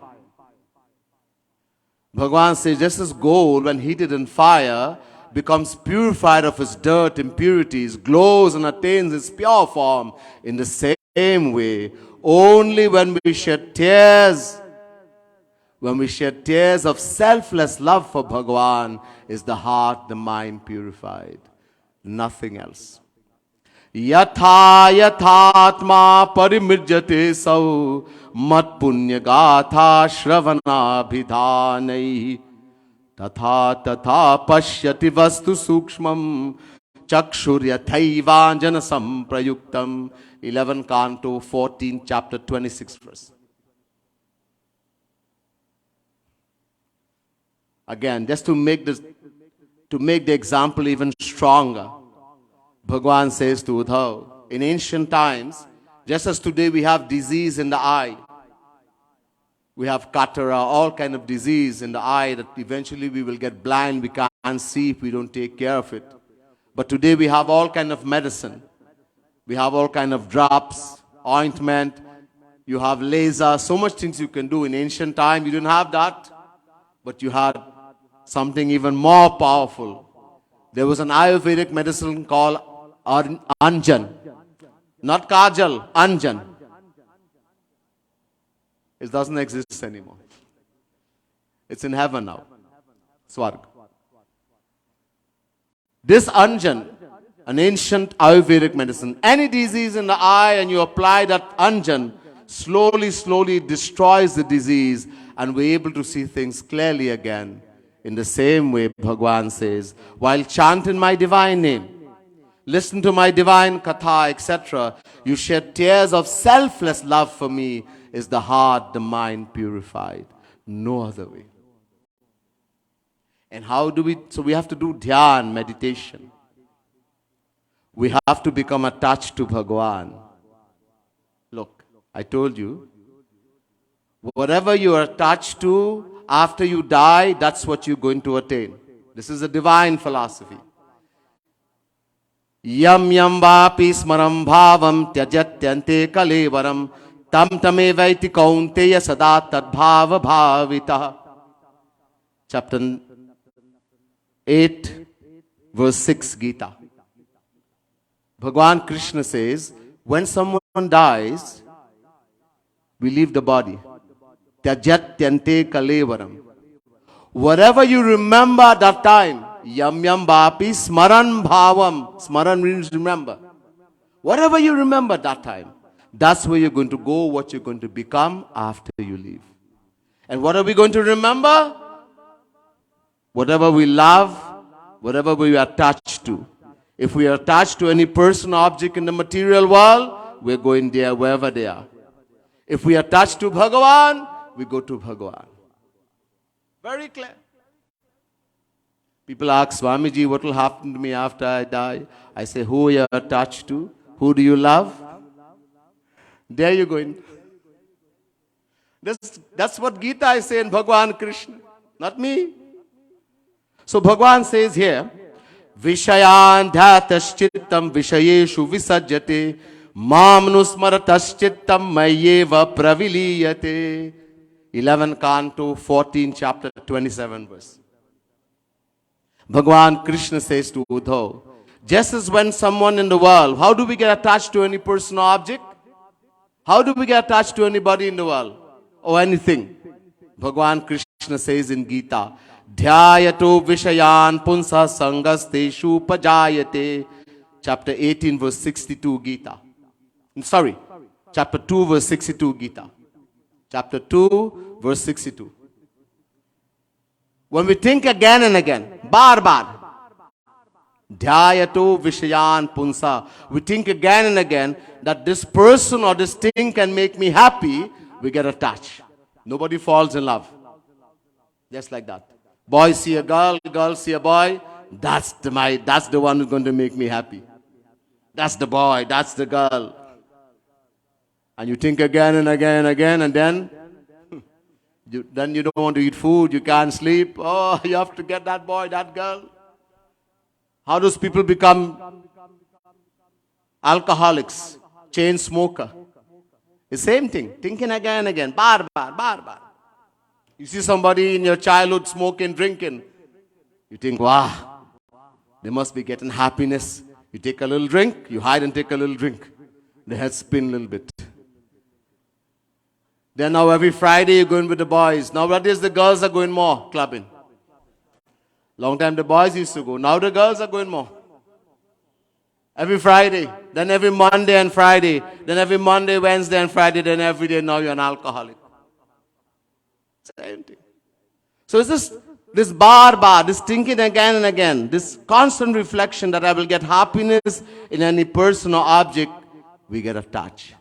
Bhagavan says, just as gold, when heated in fire, becomes purified of its dirt, impurities, glows and attains its pure form. In the same way, only when we shed tears of selfless love for Bhagavan, is the heart, the mind purified. Nothing else. Yatha yathatma parimirjate sau mat punya gatha shravana bhidhanai tatha tatha pashyati vastu sukshmam chakshuryathaivanjana samprayuktam. 11 Canto, 14 chapter, 26 verse. Again, just to make the example even stronger, Bhagwan says to Uddhav, in ancient times, just as today we have disease in the eye, we have katara, all kind of disease in the eye that eventually we will get blind, we can't see if we don't take care of it. But today we have all kind of medicine. We have all kind of drops, ointment, you have laser, so much things you can do. In ancient time, you didn't have that, but you had something even more powerful. There was an Ayurvedic medicine called Anjan. Not Kajal, Anjan. It doesn't exist anymore. It's in heaven now. Swarg. This Anjan, an ancient Ayurvedic medicine, any disease in the eye and you apply that Anjan, slowly destroys the disease and we're able to see things clearly again. In the same way, Bhagwan says, while chanting my divine name, listen to my divine katha, etc., you shed tears of selfless love for me, is the heart, the mind purified. No other way. And how do we, so we have to do Dhyan, meditation. We have to become attached to Bhagwan. Look, I told you, whatever you are attached to after you die, that's what you're going to attain. This is a divine philosophy. Yam yam vapi smaram bhavam tyajatyante kalevaram tam tamevaiti kaunteya sada tadbhava bhavita. Chapter 8, verse 6, Gita. Bhagwan Krishna says, when someone dies, we leave the body. Tyajatyante kalevaram. Whatever you remember at that time, yam yam vapi smaran bhavam. Smaran means remember. Whatever you remember at that time, that's where you're going to go, what you're going to become after you leave. And what are we going to remember? Whatever we love, whatever we are attached to. If we are attached to any person or object in the material world, we're going there wherever they are. If we are attached to Bhagavan, we go to Bhagavan. Very clear. People ask, Swamiji, what will happen to me after I die? I say, who are you attached to? Who do you love? There you go in. That's what Gita is saying, Bhagavan Krishna, not me. So Bhagavan says here, Vishayan dhataschittam vishayeshu visajyate mamnusmarataschitam mayeva praviliyate. 11 Canto, 14 chapter, 27 verse. Bhagavan Krishna says to Uddhav, just as when someone in the world, how do we get attached to any person or object? How do we get attached to anybody in the world or anything? Bhagavan Krishna says in Gita, Dhyayato vishayan punsa sangasteshu pajayate. Chapter 18 verse 62 Gita. Sorry, chapter 2 verse 62 Gita. Chapter 2 verse 62. When we think again and again, bar bar, Dhyayato vishayan punsa, we think again and again that this person or this thing can make me happy, we get attached. Nobody falls in love. Just like that. Boy see a girl, girl see a boy, that's the one who's going to make me happy. That's the boy, that's the girl. And you think again and again and again, and then you don't want to eat food, you can't sleep. Oh, you have to get that boy, that girl. How does people become alcoholics, chain smoker? The same thing, thinking again and again, bar. You see somebody in your childhood smoking, drinking. You think, wow, they must be getting happiness. You take a little drink, you hide and take a little drink. The head spin a little bit. Then now every Friday you're going with the boys. Nowadays the girls are going more clubbing. Long time the boys used to go. Now the girls are going more. Every Friday, then every Monday and Friday, then every Monday, Wednesday and Friday, then every day now you're an alcoholic. Same thing. So it's this bar, this thinking again and again, this constant reflection that I will get happiness in any person or object, we get attached.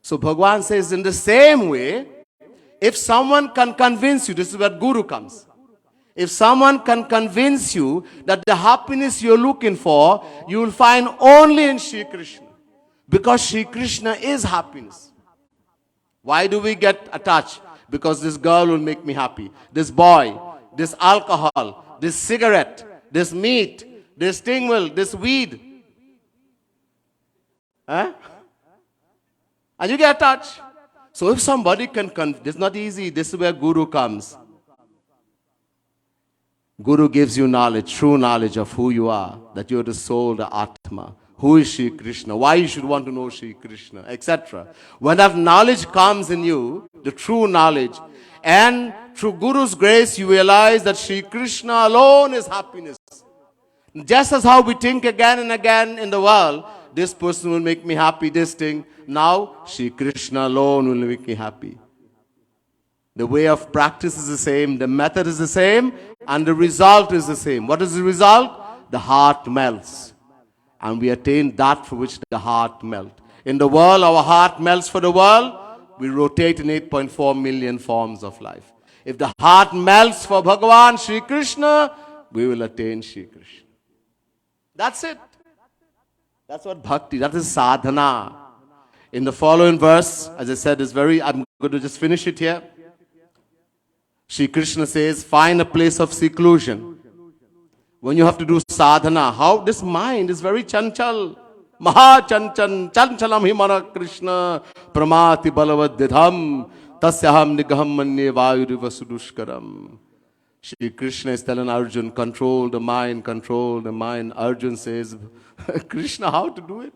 So Bhagavan says in the same way, if someone can convince you, this is where Guru comes. If someone can convince you that the happiness you're looking for, you will find only in Shri Krishna. Because Shri Krishna is happiness. Why do we get attached? Because this girl will make me happy. This boy, this alcohol, this cigarette, this meat, this tingle, this weed. And you get attached. So if somebody can this is not easy. This is where Guru comes. Guru gives you knowledge, true knowledge of who you are, that you are the soul, the Atma. Who is Shri Krishna? Why you should want to know Shri Krishna, etc. When that knowledge comes in you, the true knowledge, and through Guru's grace, you realize that Shri Krishna alone is happiness. Just as how we think again and again in the world, this person will make me happy, this thing. Now, Shri Krishna alone will make me happy. The way of practice is the same, the method is the same, and the result is the same. What is the result? The heart melts. And we attain that for which the heart melts. In the world, our heart melts for the world. We rotate in 8.4 million forms of life. If the heart melts for Bhagavan, Shri Krishna, we will attain Shri Krishna. That's it. That's what bhakti, that is sadhana. In the following verse, as I said, I'm going to just finish it here. Shri Krishna says, find a place of seclusion. When you have to do sadhana, how this mind is very chanchal. Maha chanchan, chanchalam himana Krishna, pramati balavad didham, tasyaham nigaham manye vayuriva sudushkaram. Shri Krishna is telling Arjun, control the mind, control the mind. Arjun says, Krishna, how to do it?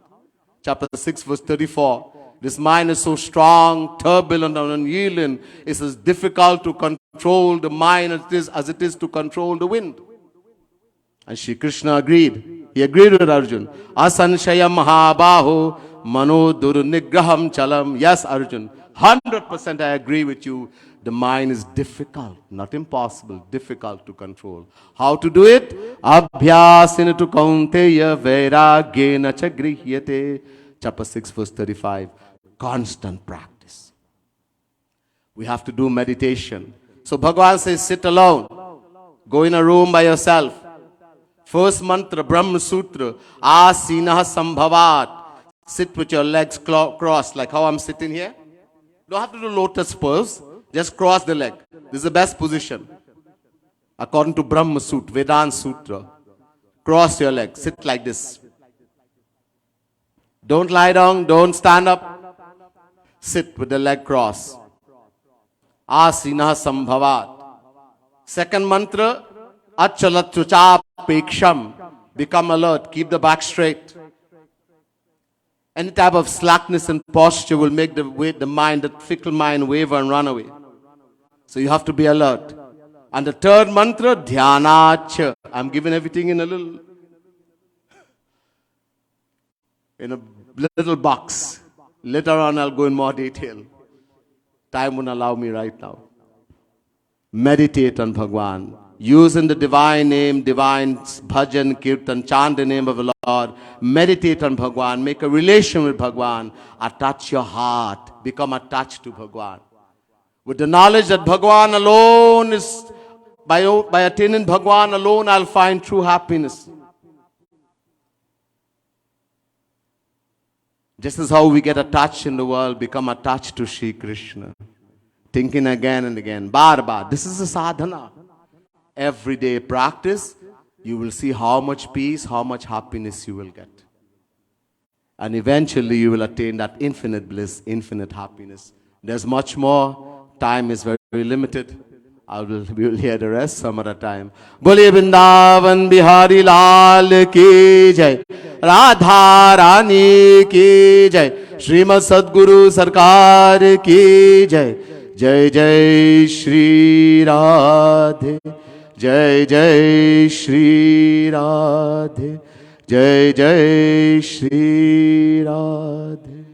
Chapter 6, verse 34. This mind is so strong, turbulent and unyielding. It's as difficult to control the mind as it is to control the wind. And Shri Krishna agreed. He agreed with Arjun. Asanshaya mahabaho mano durnigraham chalam. Yes, Arjun, 100% I agree with you. The mind is difficult, not impossible, difficult to control. How to do it? Abhyasena tu kaunteya vairagyena cha grihyate. Chapter 6, verse 35. Constant practice. We have to do meditation. So Bhagavan says, sit alone. Go in a room by yourself. First mantra, Brahma Sutra. Asina sambhavat. Sit with your legs crossed, like how I'm sitting here. Don't have to do lotus pose. Just cross the leg. This is the best position. According to Brahma Sutra, Vedanta Sutra. Cross your leg. Sit like this. Don't lie down. Don't stand up. Sit with the leg crossed. Asina sambhavat. Second mantra, Achalatruchapeksham. Become alert. Keep the back straight. Any type of slackness and posture will make the mind, the fickle mind, waver and run away. So you have to be alert. And the third mantra, Dhyanacha. I'm giving everything in a little box. Later on I'll go in more detail. Time won't allow me right now. Meditate on Bhagwan. Using the divine name, divine bhajan, kirtan, chant the name of the Lord. Meditate on Bhagwan. Make a relation with Bhagwan. Attach your heart. Become attached to Bhagwan. With the knowledge that Bhagwan alone is, by attaining Bhagwan alone, I'll find true happiness. Just as how we get attached in the world, become attached to Shri Krishna. Thinking again and again. Bar bar. This is a sadhana. Everyday practice, you will see how much peace, how much happiness you will get. And eventually you will attain that infinite bliss, infinite happiness. There's much more. Time is very, very limited. We will hear the rest some other time. Bole Vrindavan Bihari Lal ki jai. Radha Rani ki jai. Shrimad Sadguru Sarkar ki jai. Jai Jai Shri Radhe. Jai Jai Shri Radhe. Jai Jai Shri Radhe.